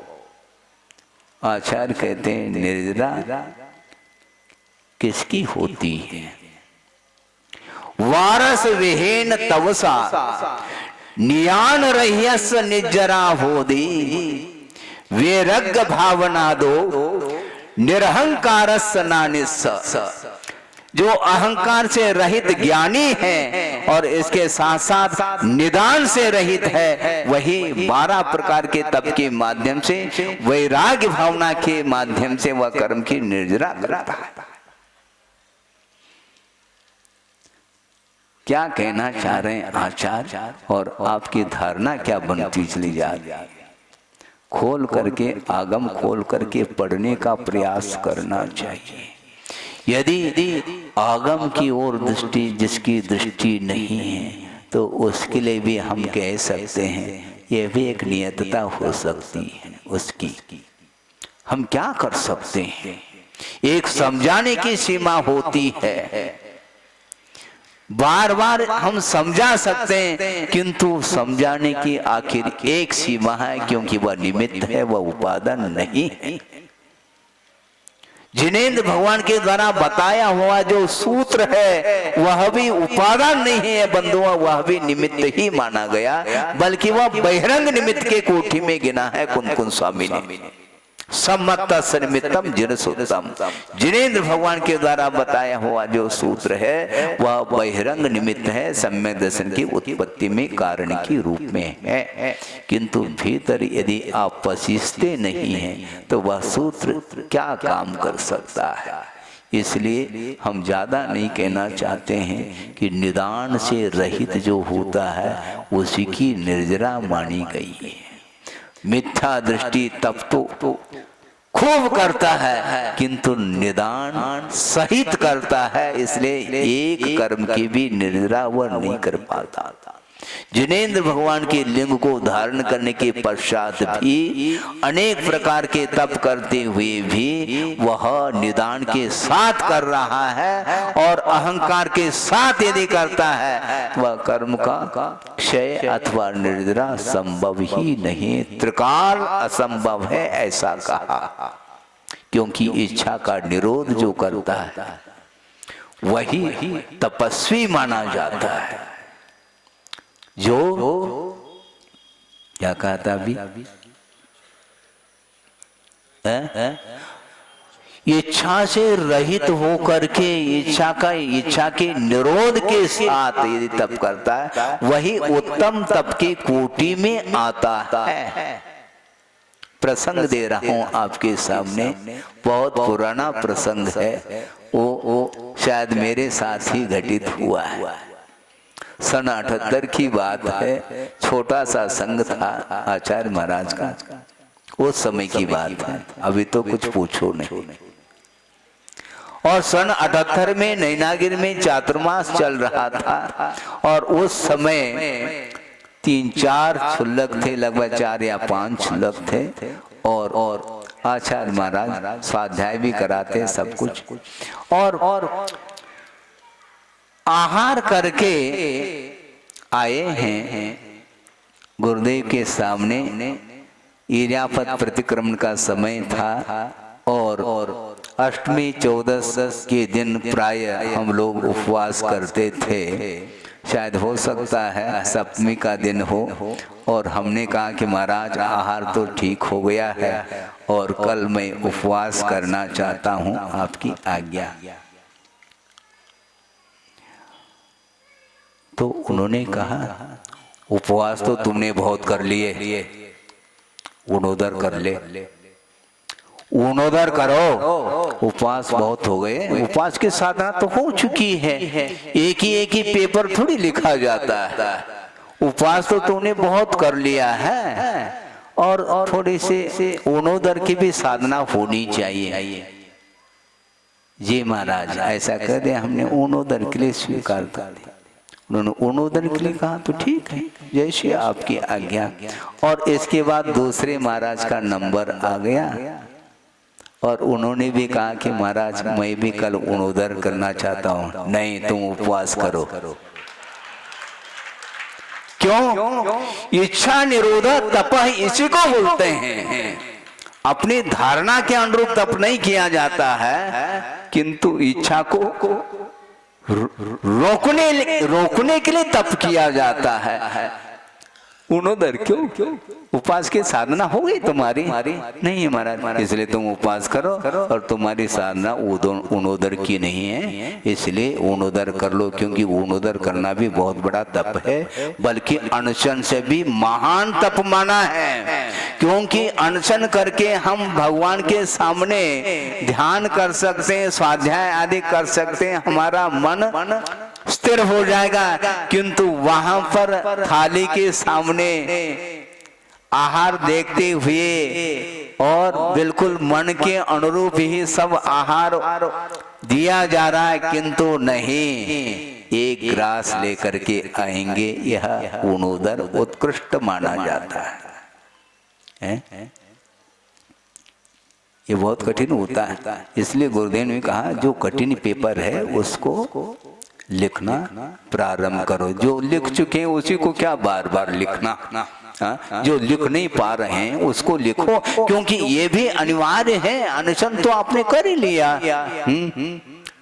आचार्य कहते हैं निर्जरा किसकी होती है? वारस विहीन तवसा नियान रह्यस निर्जरा होदी, वैराग्य भावना दो निरहंकारस नानिस। जो अहंकार से रहित ज्ञानी है और इसके साथ साथ निदान से रहित है, वही 12 प्रकार के तप के माध्यम से, वैराग्य भावना के माध्यम से वह कर्म की निर्जरा करता है। क्या कहना चाह रहे हैं आचार्य, और आपकी धारणा क्या बनती चली जा रही है? खोल करके, आगम खोल करके पढ़ने का प्रयास करना चाहिए। यदि आगम की ओर दृष्टि जिसकी दृष्टि नहीं है, तो उसके लिए भी हम कह सकते हैं यह भी एक नियतता हो सकती है उसकी। हम क्या कर सकते हैं? एक समझाने की सीमा होती है। बार बार हम समझा सकते हैं, किंतु समझाने की आखिर एक सीमा है, क्योंकि वह निमित्त है, वह उपादान नहीं है। जिनेंद्र भगवान के द्वारा बताया हुआ जो सूत्र है, वह भी उपादान नहीं है बंधुओं, वह भी निमित्त ही माना गया, बल्कि वह बहिरंग निमित्त के कोठी में गिना है कुन स्वामी ने। सम्मत सन्मितम जिनसुतम, जिनेंद्र भगवान के द्वारा बताया हुआ जो सूत्र है, वह बहिरंग निमित्त है, सम्यक दर्शन की उत्पत्ति में कारण की रूप में है। किंतु भीतर यदि आप पसीजते नहीं हैं, तो वह सूत्र क्या काम कर सकता है? इसलिए हम ज्यादा नहीं कहना चाहते हैं कि निदान से रहित जो होता है उसी की निर्जरा मानी गई है। मिथ्या दृष्टि तप तो खूब करता है, किंतु निदान सहित करता है, इसलिए एक कर्म की भी निर्जरा वह नहीं कर पाता। जिनेंद्र भगवान के लिंग को धारण करने के पश्चात भी अनेक प्रकार के तप करते हुए भी वह निदान के साथ कर रहा है, और अहंकार के साथ यदि करता है, वह कर्म का क्षय अथवा निर्जरा संभव ही नहीं, त्रिकाल असंभव है, ऐसा कहा। क्योंकि इच्छा का निरोध जो करता है वही तपस्वी माना जाता है। जो क्या कहा था अभी, इच्छा से रहित होकर के इच्छा के निरोध के साथ यदि तप करता है वही उत्तम तप की कोटि में आता है। प्रसंग दे रहा हूं आपके सामने, बहुत पुराना प्रसंग है, वो शायद मेरे साथ ही घटित हुआ है। सन 78 की बात है। छोटा सा संघ था आचार्य महाराज का, उस समय की बात है, अभी तो कुछ पूछो नहीं। और सन 78 में नैनागिरी में चातुर्मास चल रहा था और उस समय 3-4 क्षुल्लक थे, लगभग 4 या 5 क्षुल्लक थे और आचार्य महाराज स्वाध्याय भी कराते सब कुछ। और आहार करके आए हैं गुरुदेव के सामने। इर्यापत प्रतिक्रमण का समय था और अष्टमी 14 के दिन प्राय हम लोग उपवास करते थे। शायद हो सकता है सप्तमी का दिन हो। और हमने कहा कि महाराज आहार तो ठीक हो गया है और कल मैं उपवास करना चाहता हूं, आपकी आज्ञा। तो उन्होंने कहा उपवास तो तुमने बहुत कर लिए, ऊणोदर कर ले, ऊणोदर करो, उपवास बहुत हो गए। उपवास की साधना तो हो चुकी है, एक ही पेपर थोड़ी लिखा जाता है। उपवास तो तुमने बहुत कर लिया है और थोड़ी से ऊणोदर की भी साधना होनी चाहिए। जी महाराज ऐसा कर दे, हमने ऊणोदर के लिए स्वीकार कर दिया। उन्होंने ऊणोदर के लिए कहा तो ठीक है, जैसे आपकी आज्ञा। और इसके बाद दूसरे महाराज का नंबर आ गया और उन्होंने भी कहा कि महाराज मैं भी कल ऊणोदर करना चाहता हूं। नहीं, तुम उपवास करो। क्यों? इच्छा निरोध तप इसी को बोलते हैं। अपनी धारणा के अनुरूप तप नहीं किया जाता है, किंतु इच्छा को रोकने के लिए तप किया जाता है। ऊणोदर क्यों? उपवास की साधना हो गई तुम्हारी? नहीं महाराज, इसलिए तुम उपवास करो और तुम्हारी साधना ऊणोदर की नहीं है, इसलिए ऊणोदर कर लो। क्योंकि ऊणोदर करना भी बहुत बड़ा तप है, बल्कि अनशन से भी महान तप माना है। क्योंकि अनशन करके हम भगवान के सामने ध्यान कर सकते हैं, स्वाध्याय आदि कर सकते हैं, हमारा मन स्थिर हो जाएगा। किंतु वहां पर थाली के सामने आहार देखते हुए और बिल्कुल मन के अनुरूप ही सब आहार दिया जा रहा है, किंतु नहीं, एक ग्रास लेकर के आएंगे, यह ऊणोदर उत्कृष्ट माना जाता है। ये बहुत कठिन होता है, इसलिए गुरुदेव ने कहा जो कठिन पेपर है उसको लिखना प्रारंभ करो। जो लिख चुके हैं उसी को क्या बार बार लिखना, जो लिख नहीं पा रहे हैं उसको लिखो, क्योंकि ये भी अनिवार्य है। अनशन तो आपने कर ही लिया।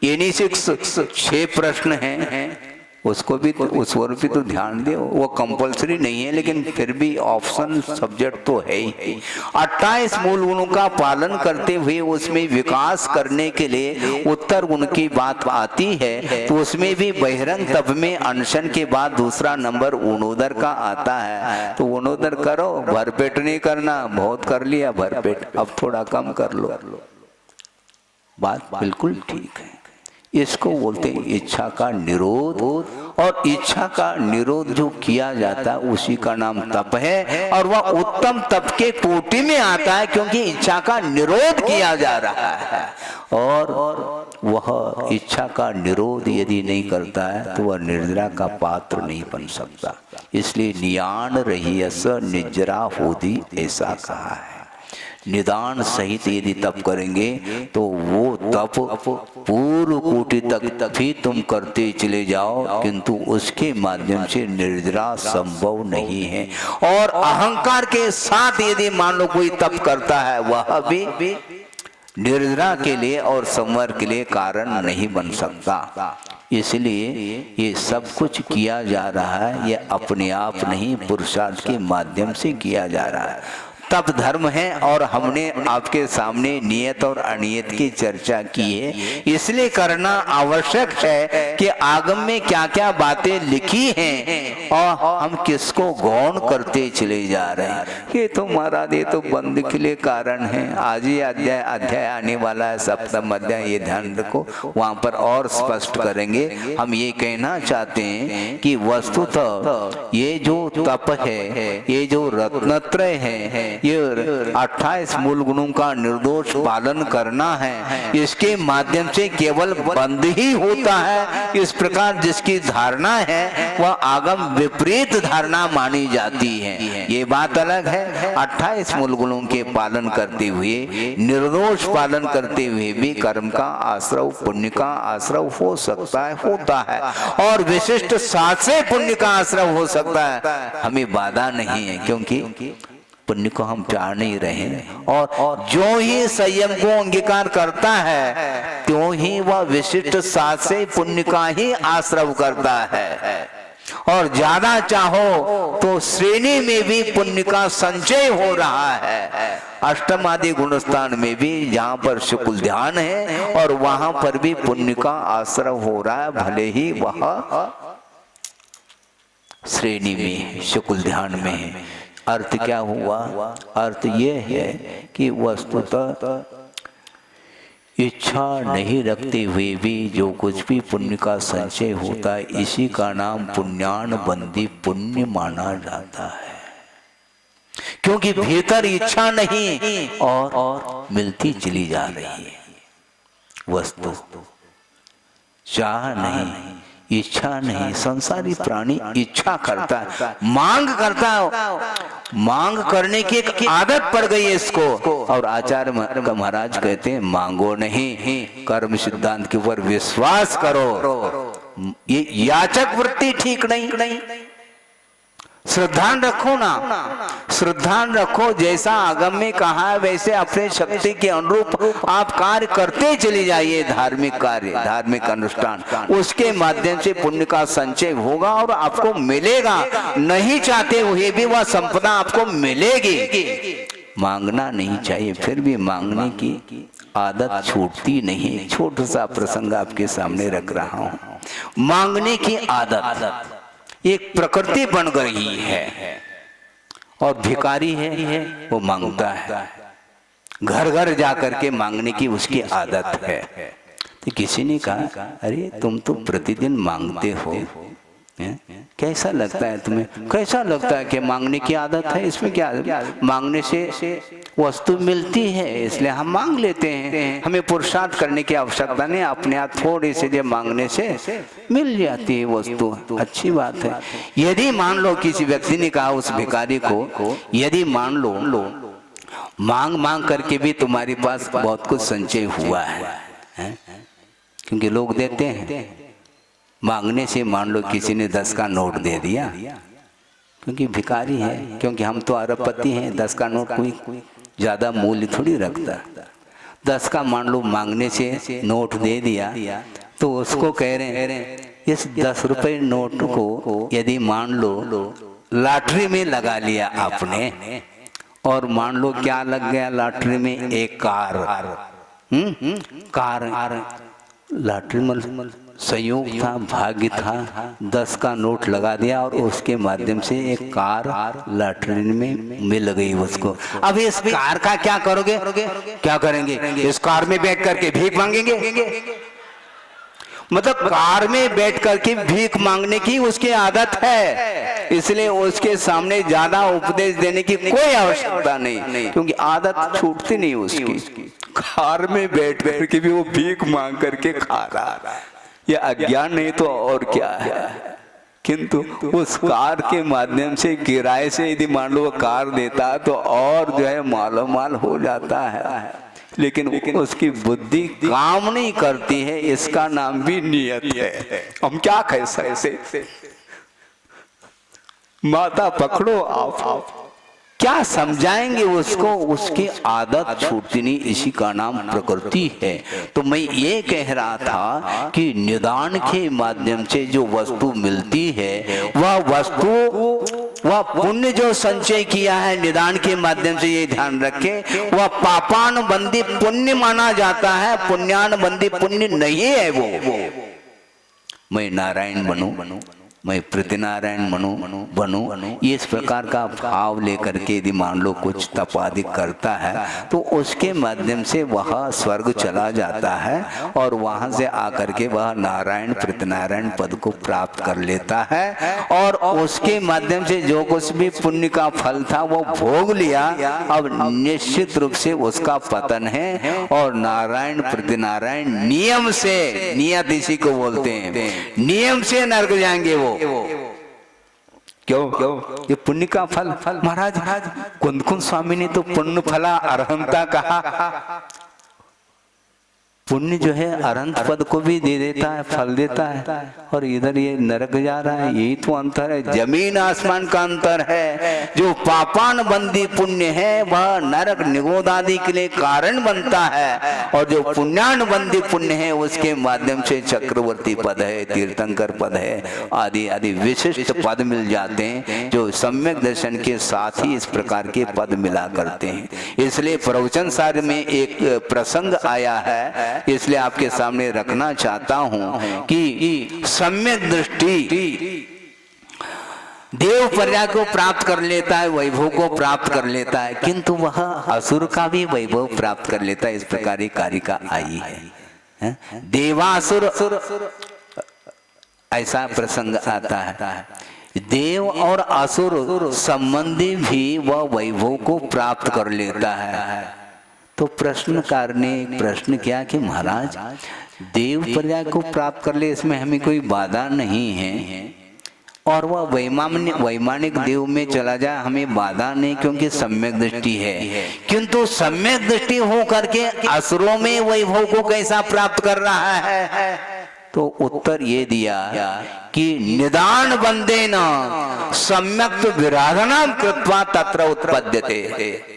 ये नहीं 6 प्रश्न हैं, उसको भी तो उस ओर भी तो ध्यान दो। वो कंपलसरी नहीं है, लेकिन फिर भी ऑप्शन सब्जेक्ट तो है ही। 28 मूल गुणों का पालन करते हुए उसमें विकास करने के लिए उत्तर गुण की बात आती है, तो उसमें भी बहिरंग तप में अनशन के बाद दूसरा नंबर ऊणोदर का आता है। तो ऊणोदर करो, भरपेट नहीं करना। बहुत कर लिया भरपेट, अब थोड़ा कम कर लो। बात बिल्कुल ठीक है। इसको बोलते हैं इच्छा का निरोध। और इच्छा का निरोध जो किया जाता है उसी का नाम तप है, और वह उत्तम तप के कोटि में आता है, क्योंकि इच्छा का निरोध किया जा रहा है। और वह इच्छा का निरोध यदि नहीं करता है तो वह निर्जरा का पात्र नहीं बन सकता। इसलिए नियान रहियस निजरा होदी, ऐसा कहा है। निदान सहित यदि तप करेंगे तो वो तप पूर्व कोटि तक भी तुम करते चले जाओ, किंतु उसके माध्यम से निर्जरा संभव नहीं है। और अहंकार के साथ यदि मान लो कोई तप करता है, वह भी निर्जरा के लिए और संवर के लिए कारण नहीं बन सकता। इसलिए ये सब कुछ किया जा रहा है, ये अपने आप नहीं, पुरुषार्थ के माध्यम से किया जा रहा है। तप धर्म है और हमने आपके सामने नियत और अनियत की चर्चा की है, इसलिए करना आवश्यक है कि आगम में क्या क्या बातें लिखी हैं और हम किसको गौण करते चले जा रहे हैं। ये तो महाराज ये तो बंद के लिए कारण है। आज ही अध्याय आने वाला है, सप्तम अध्याय, ये ध्यान रखो, वहां पर और स्पष्ट करेंगे। हम ये कहना चाहते हैं कि वस्तुतः ये जो तप है, ये जो रत्नत्रय है, ये 28 मूल गुणों का निर्दोष पालन करना है, इसके माध्यम से केवल बंद ही होता है। इस प्रकार जिसकी धारणा है वह आगम विपरीत धारणा मानी जाती है। ये बात अलग है। 28 मूल गुणों के पालन करते हुए, निर्दोष पालन करते हुए भी कर्म का आश्रव, पुण्य का आश्रव हो सकता है, होता है, और विशिष्ट सात से पुण्य का आश्रव हो सकता है। हमें बाधा नहीं है, क्योंकि पुण्य को हम चाह नहीं रहे। और जो ही संयम को अंगीकार करता है, त्यों ही वह विशिष्ट सात से पुण्य का ही आश्रव करता है। और ज्यादा चाहो तो श्रेणी में भी पुण्य का संचय हो रहा है। अष्टम आदि गुणस्थान में भी जहाँ पर शुक्ल ध्यान है, और वहां पर भी पुण्य का आश्रव हो रहा है, भले ही वह श्रेणी में शुक्ल ध्यान में है। अर्थ क्या हुआ? अर्थ ये है कि वस्तुतः इच्छा नहीं रखते हुए भी जो कुछ भी पुण्य का संचय होता है, इसी का नाम पुण्यान बंदी पुण्य माना जाता है। क्योंकि भीतर इच्छा नहीं और मिलती चली जा रही है वस्तु। चाह नहीं, इच्छा नहीं। संसारी प्राणी इच्छा करता है, मांग करता है, मांग करने की एक आदत पड़ गई है इसको। और आचार्य महाराज कहते हैं मांगो नहीं, कर्म सिद्धांत के ऊपर विश्वास करो। ये याचक वृत्ति ठीक नहीं। श्रद्धा रखो ना, श्रद्धा रखो। जैसा आगम में कहा है वैसे अपने शक्ति के अनुरूप आप कार्य करते चले जाइए। धार्मिक कार्य, धार्मिक अनुष्ठान, उसके माध्यम से पुण्य का संचय होगा और आपको मिलेगा। नहीं चाहते हुए भी वह संपदा आपको मिलेगी। मांगना नहीं चाहिए, फिर भी मांगने की आदत छूटती नहीं। छोटा सा प्रसंग आपके सामने रख रहा हूं। मांगने की आदत एक प्रकृति बन गई है, और भिखारी है वो मांगता है, घर घर जाकर के मांगने की उसकी आदत है। तो किसी ने कहा अरे तुम तो प्रतिदिन मांगते हो, कैसा लगता है तुम्हें? कैसा लगता है कि मांगने की आदत है? इसमें क्या? मांगने से वस्तु मिलती है, इसलिए हम मांग लेते हैं। हमें पुरुषार्थ करने की आवश्यकता नहीं, अपने आप थोड़ी सी देर मांगने से मिल जाती है वस्तु। अच्छी बात है। यदि मान लो किसी व्यक्ति ने कहा उस भिखारी को, यदि मान लो मांग करके भी तुम्हारे पास बहुत कुछ संचय हुआ है, क्योंकि लोग देते हैं। मांगने से मान लो किसी ने 10 का नोट दे दिया, क्योंकि भिखारी है, क्योंकि हम तो अरबपति हैं, 10 का नोट कोई ज्यादा मूल्य थोड़ी रखता। 10 का मान लो मांगने से नोट दे दिया, तो उसको कह रहे हैं इस 10 रुपए नोट को यदि मान लो लॉटरी में लगा लिया आपने, और मान लो क्या लग गया लॉटरी में? एक कार। लॉटरी में संयोग था, भाग्य था, 10 का नोट लगा दिया और उसके माध्यम से एक कार लॉटरी में मिल गई उसको। अब इस कार का क्या करोगे? क्या करेंगे? इस कार में बैठ करके भीख मांगेंगे? मतलब कार में बैठ करके भीख मांगने की उसकी आदत है, इसलिए उसके सामने ज्यादा उपदेश देने की कोई आवश्यकता नहीं, क्योंकि आदत छूटती नहीं उसकी। कार में बैठ करके भी वो भीख मांग करके खा रहा है। यह अज्ञान नहीं तो और क्या है। किंतु उस कार के माध्यम से किराए से यदि मान लो वो कार देता तो और जो है मालो माल हो जाता है, लेकिन उसकी बुद्धि काम नहीं करती है। इसका नाम भी नियत है। हम क्या कह सकते? माता पकड़ो आप, क्या समझाएंगे उसको, उसकी आदत छूटती नहीं, इसी का नाम प्रकृति है। तो मैं ये कह रहा था कि निदान के माध्यम से जो वस्तु मिलती है वह वस्तु, वह पुण्य जो संचय किया है निदान के माध्यम से, ये ध्यान रखे, वह पापानुबंधी पुण्य माना जाता है, पुण्यानुबंधी पुण्य नहीं है वो। मैं नारायण बनूं, मैं प्रतिनारायण बनूं, इस प्रकार का भाव लेकर के यदि मान लो कुछ तप आदि करता है तो उसके माध्यम से वह स्वर्ग चला जाता है और वहां से आकर के वह नारायण प्रतिनारायण पद को प्राप्त कर लेता है। और उसके माध्यम से जो कुछ भी पुण्य का फल था वो भोग लिया, अब निश्चित रूप से उसका पतन है और नारायण प्रतिनारायण नियम से, नियत इसी को बोलते हैं, नियम से नरक जाएंगे वो। क्यों? ये पुण्य का फल। महाराज कुंद स्वामी ने तो पुण्य फला अरहंता कहा। पुण्य जो है अरहंत पद को भी दे देता है, फल देता है, और इधर ये नरक जा रहा है। यही तो अंतर है, जमीन आसमान का अंतर है। जो पापानुबंधी पुण्य है वह नरक निगोद आदि के लिए कारण बनता है, और जो पुण्यानुबंधी पुण्य है उसके माध्यम से चक्रवर्ती पद है, तीर्थंकर पद है, आदि आदि विशिष्ट पद मिल जाते हैं, जो सम्यक दर्शन के साथ ही इस प्रकार के पद मिला करते हैं। इसलिए प्रवचन सार में एक प्रसंग आया है, इसलिए आपके सामने रखना चाहता हूं कि सम्यक दृष्टि देव पर्याय को प्राप्त कर लेता है, वैभव को प्राप्त कर लेता है, किंतु वह असुर का भी वैभव प्राप्त कर लेता है। इस प्रकार की कारिका आई है। देवासुर ऐसा प्रसंग आता है, देव और असुर संबंधी भी वह वैभव को प्राप्त कर लेता है। तो प्रश्नकार ने एक प्रश्न किया कि महाराज देव पर्याय को प्राप्त कर ले, इसमें हमें कोई बाधा नहीं है, और वह वैमानिक देव में चला जाए हमें बाधा नहीं, क्योंकि सम्यक दृष्टि है। किंतु सम्यक दृष्टि हो करके असुरों में वैभव को कैसा प्राप्त कर रहा है? तो उत्तर ये दिया कि निदान बंदेन सम्यक विराधना कृत्वा तत्र उत्पद्यते।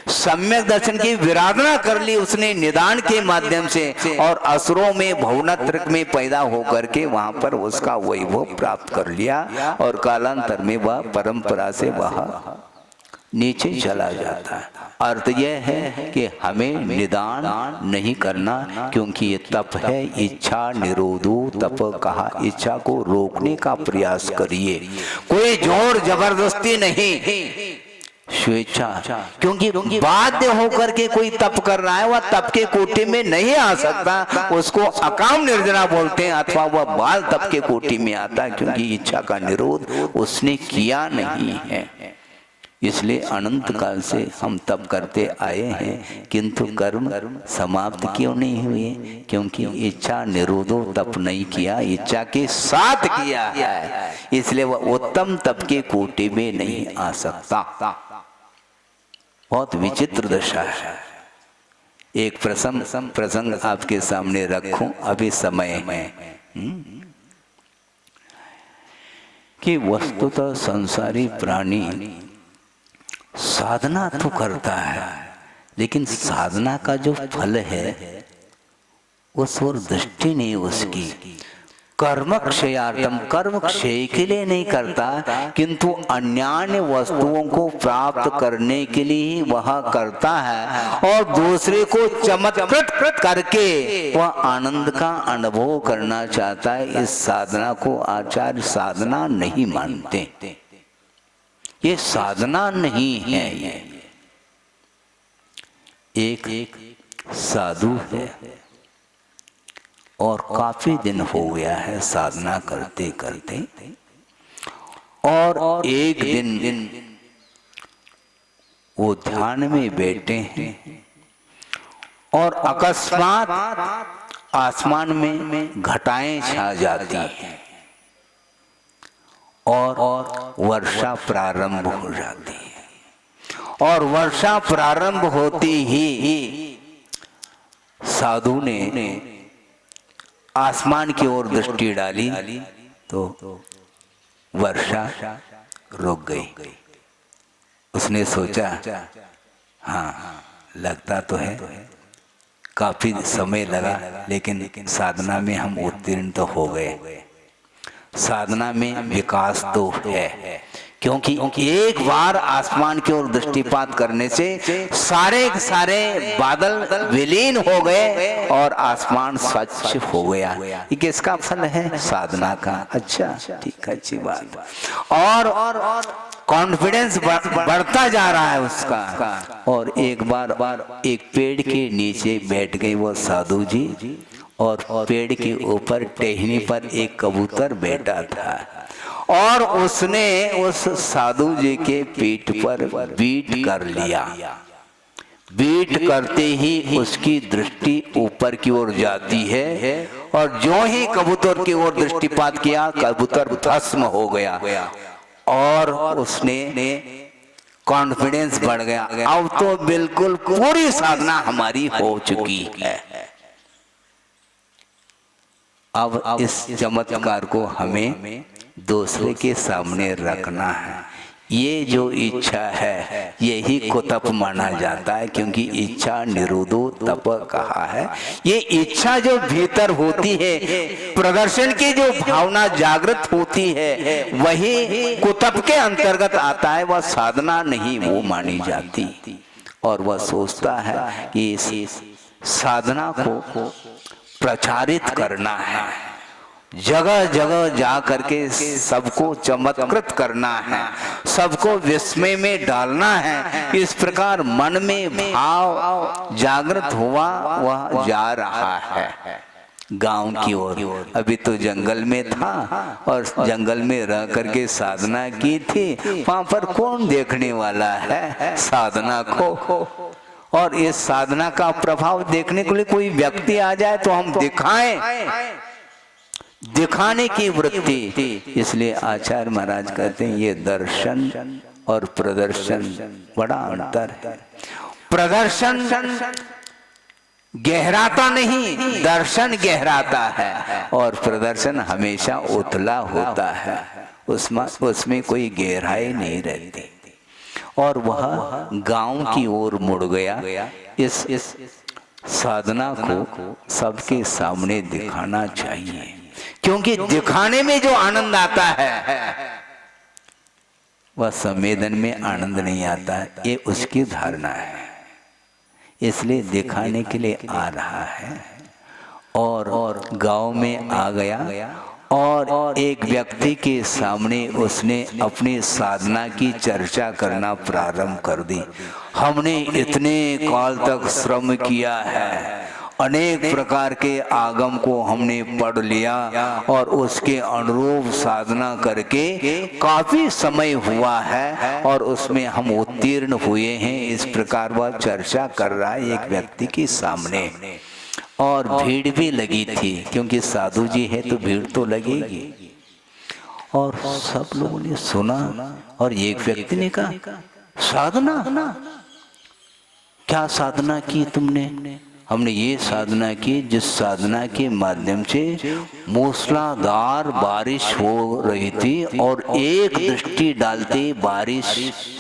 सम्यक दर्शन की विराधना कर ली उसने निदान के माध्यम से, और असुरों में भवनत्रक में पैदा होकर के वहां पर उसका वैभव प्राप्त कर लिया, और कालांतर में वह परंपरा से वह नीचे चला जाता है। अर्थ यह है कि हमें निदान नहीं करना, क्योंकि ये तप है इच्छा निरोधो तप कहा, इच्छा को रोकने का प्रयास करिए, कोई जोर जबरदस्ती नहीं, स्वेच्छा। क्योंकि बाध्य होकर के कोई तप कर रहा है वह तप के कोटि में नहीं आ सकता, उसको अकाम निर्जना बोलते हैं, अथवा वह बाल तप के कोटि में आता है, क्योंकि इच्छा का निरोध उसने किया नहीं है। इसलिए अनंत काल से हम तप करते आए हैं, किंतु कर्म समाप्त क्यों नहीं हुए? क्योंकि इच्छा निरोधो तप नहीं किया, इच्छा के साथ किया है, इसलिए वह उत्तम तप के कोटि में नहीं आ सकता। बहुत विचित्र दशा है। एक प्रसंग आपके सामने रखूं अभी समय में, कि वस्तुतः संसारी प्राणी साधना तो करता है, लेकिन साधना का जो फल है उस ओर दृष्टि नहीं उसकी। कर्म क्षयार्थम, कर्म क्षय के लिए नहीं करता, किंतु अन्य वस्तुओं को प्राप्त करने के लिए ही वह करता है, और दूसरे को चमत्कृत करके वह आनंद का अनुभव करना चाहता है। इस साधना को आचार्य साधना नहीं मानते, ये साधना नहीं है। एक साधु है और काफी दिन हो गया है साधना करते करते, और एक दिन वो ध्यान में बैठे हैं और अकस्मात आसमान में घटाएं छा जाती हैं और वर्षा प्रारंभ हो जाती है। और वर्षा प्रारंभ होती ही साधु ने आसमान की ओर दृष्टि डाली तो वर्षा रुक गई। उसने सोचा हाँ लगता तो है, काफी समय लगा, लेकिन साधना में हम उत्तीर्ण तो हो गए, साधना में विकास तो है। क्योंकि एक बार आसमान की ओर दृष्टिपात करने से सारे के बादल विलीन हो गए और आसमान स्वच्छ हो गया। ये किसका फल है? साधना का। अच्छा, ठीक है, अच्छी बात। और कॉन्फिडेंस बढ़ता जा रहा है उसका। और एक बार एक पेड़ के नीचे बैठ गए वो साधु जी, और पेड़ के ऊपर टहनी पर एक कबूतर बैठा था, और उसने उस साधु जी के पीठ पर बीट कर लिया। बीट करते ही उसकी दृष्टि ऊपर की ओर जाती है, और जो ही कबूतर की ओर दृष्टिपात किया, कबूतर भस्म हो गया, और उसने कॉन्फिडेंस बढ़ गया। अब तो बिल्कुल पूरी साधना हमारी हो चुकी है। अब इस चमत्कार को हमें दूसरे के सामने रखना है। ये जो इच्छा है यही कुतप माना जाता है, क्योंकि इच्छा निरोधो तप कहा है। ये इच्छा जो भीतर होती है, प्रदर्शन की जो भावना जागृत होती है, वही कुतप के अंतर्गत आता है। वह साधना नहीं वो मानी जाती, और वह सोचता है कि इस साधना को प्रचारित करना है, जगह जगह जा करके सबको चमत्कृत करना है, सबको विस्मय में डालना है। इस प्रकार मन में भाव जागृत हुआ, वह जा रहा है गांव की ओर। अभी तो जंगल में था, और जंगल में रह करके साधना की थी। वहां पर कौन देखने वाला है साधना को? और इस साधना का प्रभाव देखने के लिए कोई व्यक्ति आ जाए तो हम दिखाएं, दिखाने की वृत्ति। इसलिए आचार्य महाराज कहते हैं ये दर्शन और प्रदर्शन बड़ा अंतर है। प्रदर्शन गहराता नहीं, दर्शन गहराता है, और प्रदर्शन हमेशा उतला होता है, उसमें कोई गहराई नहीं रहती। और वह गांव की ओर मुड़ गया। इस साधना को सबके सामने दिखाना चाहिए, क्योंकि दिखाने में जो आनंद आता है वह संवेदन में आनंद नहीं आता है, ये उसकी धारणा है। इसलिए दिखाने के लिए आ रहा है, और गांव में आ गया, और एक व्यक्ति के सामने उसने अपनी साधना की चर्चा करना प्रारंभ कर दी। हमने इतने काल तक श्रम किया है, अनेक प्रकार के आगम को हमने पढ़ लिया, और उसके अनुरूप साधना करके काफी समय हुआ है, और उसमें हम उत्तीर्ण हुए हैं। इस प्रकार वह चर्चा कर रहा है एक व्यक्ति के सामने, और भीड़ भी लगी थी, क्योंकि साधु जी है तो भीड़ तो लगेगी। और सब लोगों ने सुना, और एक व्यक्ति ने कहा साधना, क्या साधना की तुमने? हमने ये साधना की जिस साधना के माध्यम से मूसलाधार बारिश हो रही थी, और एक दृष्टि डालते बारिश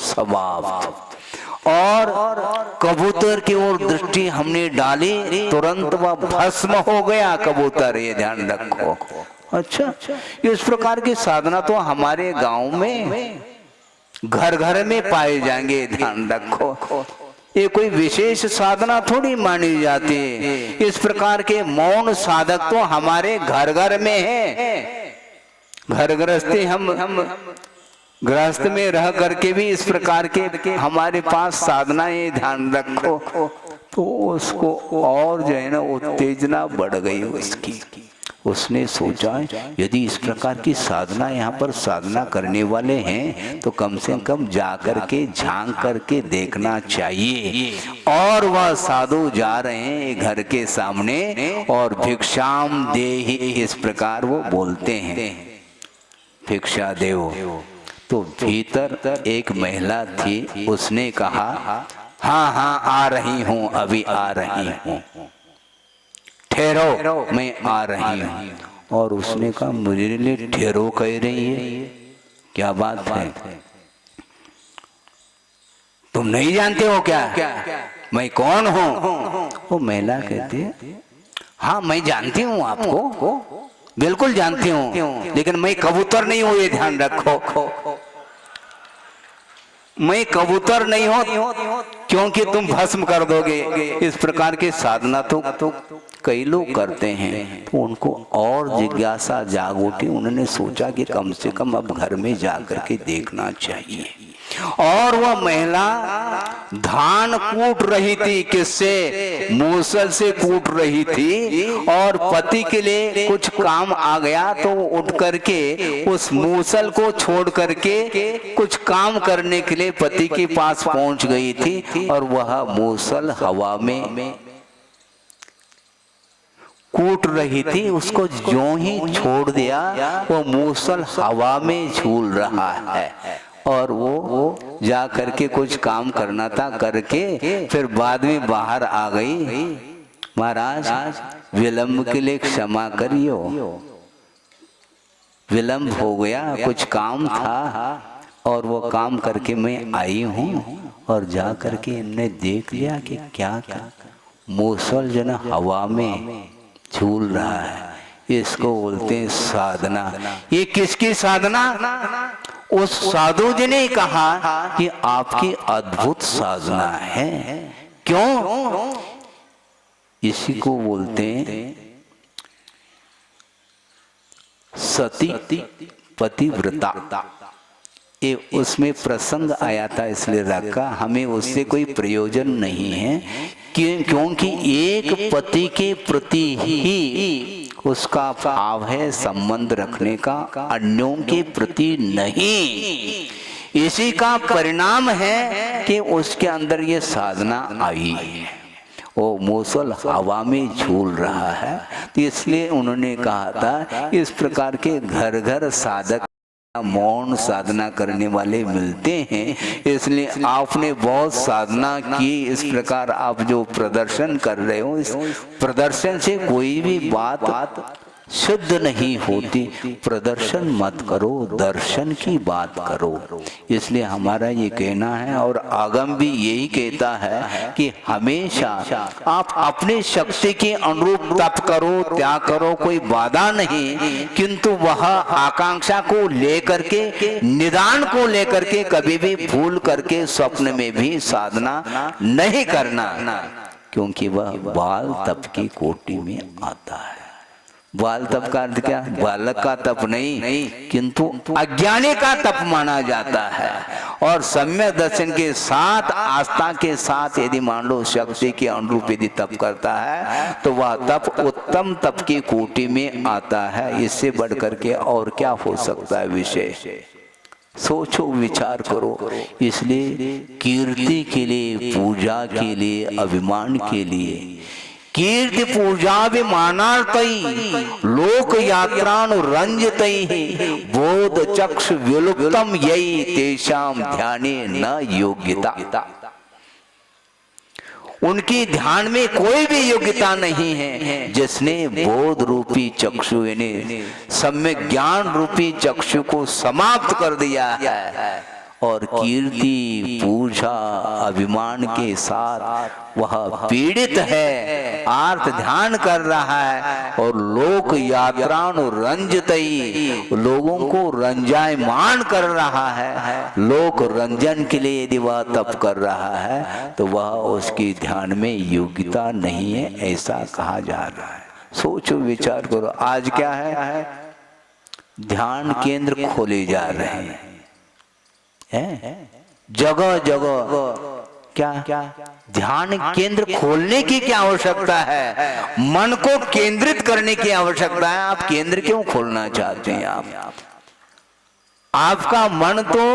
समाप्त, और कबूतर की ओर दृष्टि हमने डाली, तुरंत वह भस्म हो गया कबूतर। ये ध्यान रखो। अच्छा, इस प्रकार की साधना तो हमारे गांव में घर घर में पाए जाएंगे। ध्यान रखो, ये कोई विशेष साधना थोड़ी मानी जाती है। इस प्रकार के मौन साधक तो हमारे घर घर में है। घर गृहस्थी हम गृहस्थ में रह करके भी इस प्रकार के हमारे पास साधनाएं, ध्यान रखो, तो उसको और जो है ना उत्तेजना बढ़ गई उसकी। उसने सोचा यदि इस प्रकार की साधना यहाँ पर साधना करने वाले हैं तो कम से कम जा करके झांक करके देखना चाहिए। और वह साधु जा रहे हैं घर के सामने, और भिक्षाम देहि, इस प्रकार वो बोलते हैं, भिक्षा देव। तो भीतर एक महिला थी, उसने कहा हाँ हाँ आ रही हूँ, अभी आ रही हूँ, ठहरो मैं आ रही हूँ। और उसने कहा मुझे लिए ठहरो कह रही है, क्या बात है? तुम नहीं जानते हो क्या मैं कौन हूं? वो महिला कहती है हाँ मैं जानती हूँ आपको, बिल्कुल जानती हूँ, लेकिन मैं कबूतर नहीं हूं, ये ध्यान रखो। मैं कबूतर नहीं हूं क्योंकि तुम भस्म कर दोगे। इस प्रकार की साधना तो कई लोग करते हैं। तो उनको और जिज्ञासा जाग उठी, उन्होंने सोचा कि कम से कम अब घर में जाकर के देखना चाहिए। और वह महिला धान कूट रही थी, किससे? मूसल से कूट रही थी। और पति के लिए कुछ काम आ गया तो उठ करके उस मूसल को छोड़ करके कुछ काम करने के लिए पति के पास पहुंच गई थी। और वह मूसल हवा में कूट रही थी, उसको जो ही छोड़ दिया वो मूसल हवा में झूल रहा है। और वो जा करके कुछ काम करना था, करके फिर बाद में बाहर आ गई। महाराज विलंब के लिए क्षमा करियो, विलंब हो गया, कुछ काम था और वो काम करके मैं आई हूँ। और जा करके इनने देख लिया कि क्या मूसल जो ना हवा में झूल रहा है। इसको बोलते हैं साधना। ये किसकी साधना? उस साधु जी ने कहा कि आपकी अद्भुत साधना है। क्यों? इसी को बोलते हैं सती पतिव्रता। ये उसमें प्रसंग आया था इसलिए रखा, हमें उससे कोई प्रयोजन नहीं है क्योंकि एक पति के प्रति ही उसका भाव है संबंध रखने का, अन्यों के प्रति नहीं। इसी का परिणाम है कि उसके अंदर ये साधना आई है। वो मूसल हवा में झूल रहा है, तो इसलिए उन्होंने कहा था इस प्रकार के घर घर साधक मौन साधना करने वाले मिलते हैं। इसलिए आपने बहुत साधना की, इस प्रकार आप जो प्रदर्शन कर रहे हो, इस प्रदर्शन से कोई भी बात शुद्ध नहीं होती। प्रदर्शन मत करो, दर्शन की बात करो। इसलिए हमारा ये कहना है और आगम भी यही कहता है कि हमेशा आप अपनी शक्ति के अनुरूप तप करो, त्याग करो, कोई बाधा नहीं, किंतु वह आकांक्षा को लेकर के, निदान को लेकर के कभी भी भूल करके स्वप्न में भी साधना नहीं करना, क्योंकि वह बाल तप की कोटि में आता है। बाल तप का अर्थ क्या? बालक का तप नहीं, किंतु अज्ञानी का तप माना जाता है। और सम्यक दर्शन के साथ, आस्था के साथ यदि मान लो शक्ति के अनुरूप यदि तप करता है तो वह तप उत्तम तप की कोटि में आता है। इससे बढ़ करके और क्या हो सकता है विषय? सोचो, विचार करो। इसलिए कीर्ति के लिए, पूजा के लिए, अभिमान के लिए, कीर्ति पूजाभिमानार्थै लोक यात्रानुरंजतै बोध चक्षु विलुप्तम यही तेषाम ध्याने न योग्यता। उनकी ध्यान में कोई भी योग्यता नहीं है। जिसने बोध रूपी चक्षु यानी सम्यक ज्ञान रूपी चक्षु को समाप्त कर दिया है और कीर्ति पूजा अभिमान के साथ वह पीड़ित है, आर्त ध्यान कर रहा है और लोक यात्रानुरंजतै, लोगों को रंजायमान कर रहा है। लोक रंजन के लिए यदि वह तप कर रहा है तो वह उसकी ध्यान में योग्यता नहीं है, ऐसा कहा जा रहा है। सोचो, विचार करो। आज क्या है? ध्यान केंद्र खोले जा रहे हैं, जगह जगह। क्या ध्यान केंद्र खोलने की क्या आवश्यकता है? मन को केंद्रित करने की आवश्यकता है। आप केंद्र क्यों खोलना चाहते हैं? आपका मन तो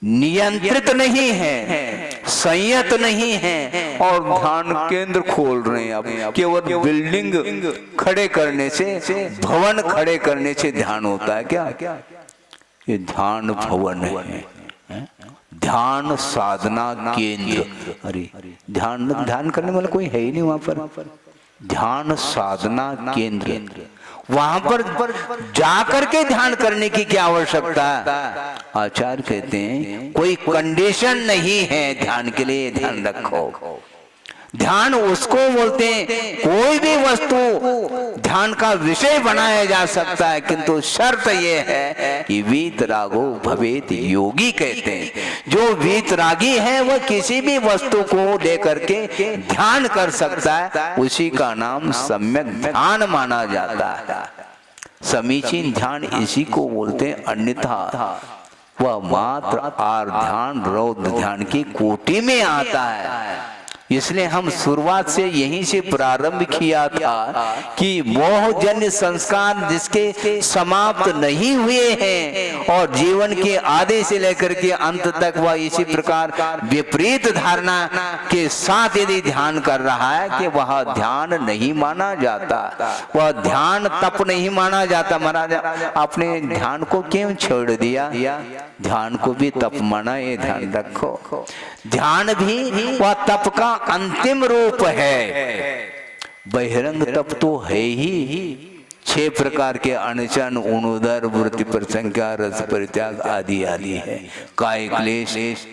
नियंत्रित नहीं है, संयत नहीं है और ध्यान केंद्र खोल रहे हैं आप। केवल बिल्डिंग खड़े करने से, भवन खड़े करने से ध्यान होता है क्या? ये ध्यान भवन है, ध्यान साधना केंद्र। अरे ध्यान करने वाला कोई है ही नहीं वहां पर। ध्यान साधना केंद्र, वहां पर जाकर के ध्यान करने की क्या आवश्यकता है? आचार्य कहते हैं कोई कंडीशन नहीं है ध्यान के लिए, ध्यान रखो। ध्यान उसको बोलते हैं कोई भी वस्तु ध्यान का विषय बनाया जा सकता है, किंतु शर्त यह है कि वीतरागो भवेत योगी कहते हैं। जो वीतरागी है वह किसी भी वस्तु को लेकर के ध्यान कर सकता है, उसी का नाम सम्यक ध्यान माना जाता है। समीचीन ध्यान इसी को बोलते हैं, अन्यथा वह मात्र आर ध्यान रौद्र ध्यान की कोटि में आता है। इसलिए हम शुरुआत से यहीं से प्रारंभ किया था कि मोहजन्य संस्कार जिसके समाप्त नहीं हुए हैं और जीवन के आधे से लेकर के अंत तक वह इसी प्रकार विपरीत धारणा के साथ यदि ध्यान कर रहा है कि वह ध्यान नहीं माना जाता, वह ध्यान तप नहीं माना जाता। महाराज आपने ध्यान को क्यों छोड़ दिया? ध्यान को भी तप माना, ये ध्यान रखो। ध्यान भी वह तप का अंतिम रूप है। बहिरंग तप तो है ही 6 प्रकार के अनशन, उणोदर, वृत्ति प्रसंख्या, रस परित्याग आदि आदि है, काय क्लेश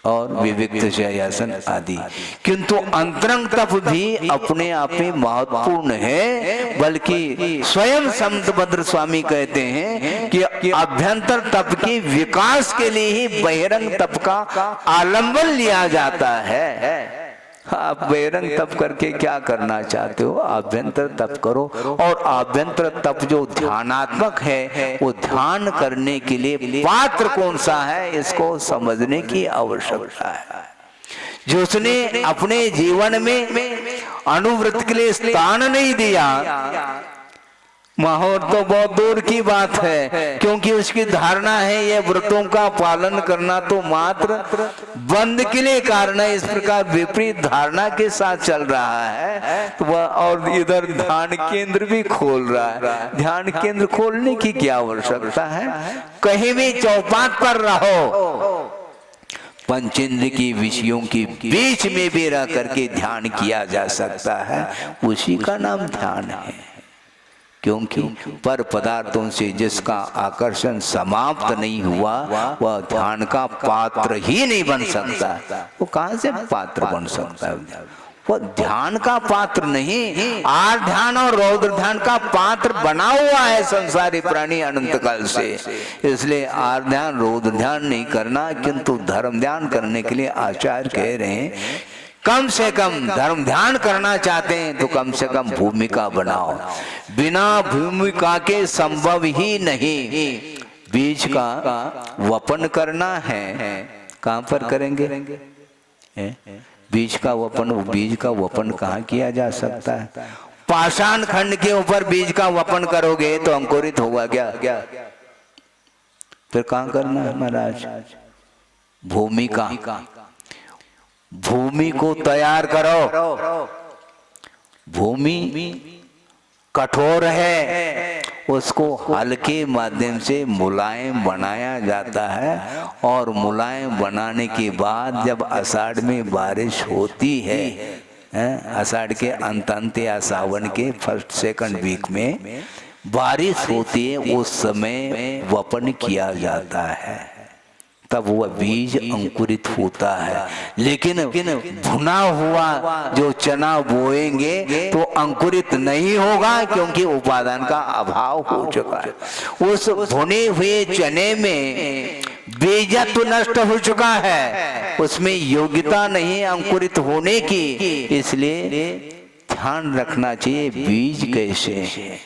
और विविक्त शय्यासन आदि। किंतु अंतरंग तप भी अपने आप में महत्वपूर्ण है, बल्कि स्वयं संत भद्र स्वामी कहते हैं कि अभ्यंतर तप के विकास के लिए ही बहिरंग तप का आलंबन लिया जाता है। आप बहिरंग तप करके क्या करना चाहते हो? आभ्यंतर तप करो। और आभ्यंतर तप जो ध्यानात्मक है वो ध्यान करने के लिए पात्र कौन सा है, इसको समझने की आवश्यकता है। जो उसने अपने जीवन में अनुव्रत के लिए स्थान नहीं दिया, माहौल तो बहुत दूर की बात है, क्योंकि उसकी धारणा है ये व्रतों का पालन करना तो मात्र बंद के लिए कारण है। इस प्रकार विपरीत धारणा के साथ चल रहा है तो वह, और इधर ध्यान केंद्र भी खोल रहा है। ध्यान केंद्र खोलने की क्या आवश्यकता है? कहीं भी चौपाट पर रहो, पंचेंद्र की विषयों के बीच में भी रह करके ध्यान किया जा सकता है, उसी का नाम ध्यान है। क्योंकि पर पदार्थों से जिसका आकर्षण समाप्त नहीं हुआ वह ध्यान का पात्र ही नहीं बन सकता। वो कहां से पात्र बन सकता है? वो ध्यान का पात्र नहीं, आर ध्यान और रौद्र ध्यान का पात्र बना हुआ है संसारी प्राणी अनंत काल से। इसलिए आर ध्यान रौद्र ध्यान नहीं करना, किंतु धर्म ध्यान करने के लिए आचार्य कह रहे हैं कम से कम धर्म ध्यान करना चाहते हैं तो कम से कम भूमिका बनाओ। बिना भूमिका के संभव ही नहीं। बीज का वपन करना है, कहां पर करेंगे? बीज का वपन कहाँ किया जा सकता है? पाषाण खंड के ऊपर बीज का वपन करोगे तो अंकुरित होगा क्या? फिर कहां करना है महाराज? भूमि को तैयार करो। भूमि कठोर है, उसको हल के माध्यम से मुलायम बनाया जाता है, और मुलायम बनाने के बाद जब आषाढ़ में बारिश होती है, आषाढ़ के अंत या सावन के फर्स्ट सेकंड वीक में बारिश होती है, उस समय वपन किया जाता है, तब वह बीज अंकुरित होता है। लेकिन भुना हुआ जो चना बोएंगे तो अंकुरित नहीं होगा, क्योंकि उपादान का अभाव हो चुका है। उस भुने हुए चने में बीजत्व नष्ट हो चुका है, उसमें योग्यता नहीं अंकुरित होने की। इसलिए ध्यान रखना चाहिए बीज कैसे है।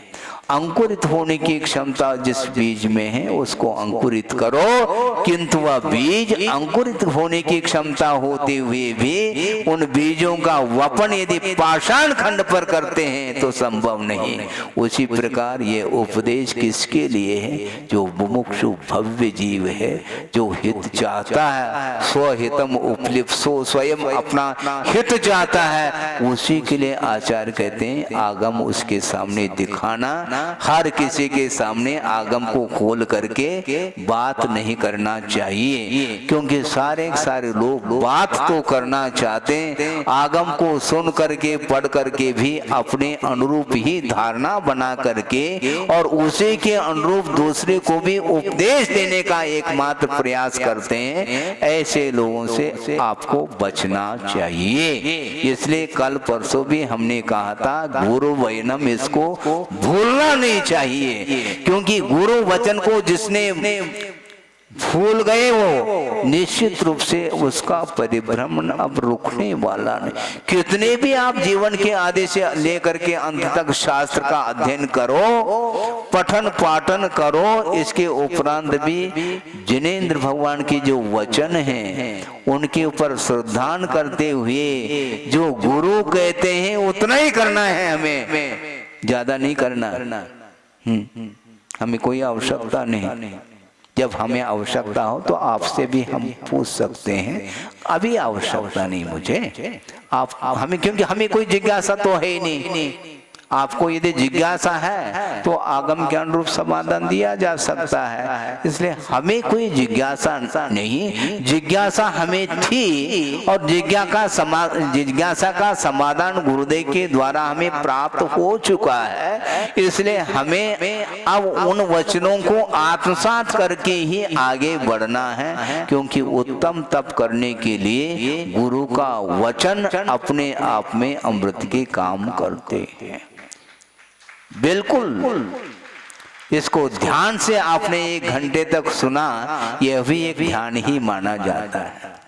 अंकुरित होने की क्षमता जिस बीज में है उसको अंकुरित करो, किंतु वह बीज अंकुरित होने की क्षमता होते हुए भी उन बीजों का वपन यदि पाषाण खंड पर करते हैं तो संभव नहीं। उसी प्रकार ये उपदेश किसके लिए है? जो मुमुक्षु भव्य जीव है, जो हित चाहता है, स्वहितम उपलिप्सो, स्वयं अपना हित चाहता है, उसी के लिए आचार्य कहते हैं आगम उसके सामने दिखाना हर किसी के सामने आगम को खोल करके बात नहीं करना चाहिए, क्योंकि सारे लोग बात तो करना चाहते हैं, आगम को सुन करके पढ़ करके भी अपने अनुरूप ही धारणा बना करके और उसी के अनुरूप दूसरे को भी उपदेश देने का एकमात्र प्रयास करते हैं। ऐसे लोगों से आपको बचना चाहिए। इसलिए कल परसों भी हमने कहा था गुरु वचनम, इसको भूलना नहीं चाहिए, क्योंकि गुरु वचन को जिसने भूल गए वो निश्चित रूप से उसका परिभ्रमण अब रुकने वाला नहीं। कितने भी आप जीवन के आदि से लेकर के अंत तक शास्त्र का अध्ययन करो, पठन पाठन करो, इसके उपरांत भी जिनेंद्र भगवान की जो वचन हैं उनके ऊपर श्रद्धान करते हुए जो गुरु कहते हैं उतना ही करना है, हमें ज्यादा नहीं करना। हमें कोई आवश्यकता नहीं। जब हमें आवश्यकता हो तो आपसे भी हम पूछ सकते हैं, अभी आवश्यकता नहीं मुझे, आप हमें, क्योंकि हमें कोई जिज्ञासा तो है ही नहीं। आपको यदि जिज्ञासा है तो आगम के अनुरूप समाधान दिया जा सकता है, इसलिए हमें कोई जिज्ञासा नहीं। जिज्ञासा हमें थी और जिज्ञासा का समाधान गुरुदेव के द्वारा हमें प्राप्त हो चुका है, इसलिए हमें अब उन वचनों को आत्मसात करके ही आगे बढ़ना है, क्योंकि उत्तम तप करने के लिए गुरु का वचन अपने आप में अमृत के काम करते हैं। बिल्कुल इसको ध्यान से आपने 1 घंटे तक सुना, यह भी एक ध्यान ही माना जाता है।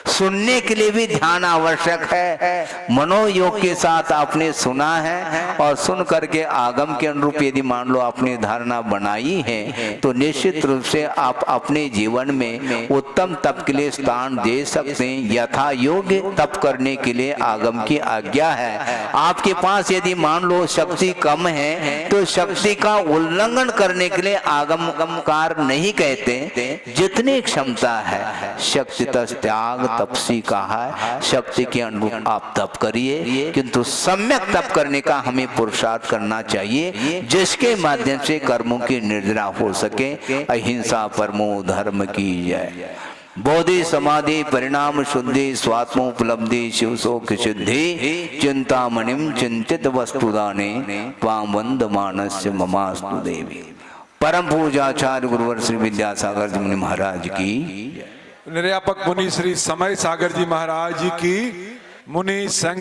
सुनने के लिए भी ध्यान आवश्यक है। मनोयोग के साथ आपने सुना है और सुन करके आगम के अनुरूप यदि मान लो आपने धारणा बनाई है तो निश्चित रूप से आप अपने जीवन में उत्तम तप के लिए स्थान दे सकते हैं। यथा योग्य तप करने के लिए आगम की आज्ञा है। आपके पास यदि मान लो शक्ति कम है तो शक्ति का उल्लंघन करने के लिए आगम कार नहीं कहते, जितनी क्षमता है शक्ति त्याग तपसी कहा है, शक्ति के अनुरूप आप तप करिए, किंतु सम्यक तप करने का हमें पुरुषार्थ करना चाहिए, जिसके माध्यम से कर्मों की निर्जरा हो सके। अहिंसा परमो धर्म की जय। बोधि समाधि परिणाम शुद्धि स्वात्मोपलब्धि शिव शोक सिद्धि चिंतामणिम चिंतित वस्तुदाने त्वां वंदमानस्य ममास्तु देवी। परम पूजाचार्य गुरुवर श्री विद्यासागर जी मुनि महाराज की, निर्यापक मुनि श्री समय सागर जी महाराज की, मुनि संघ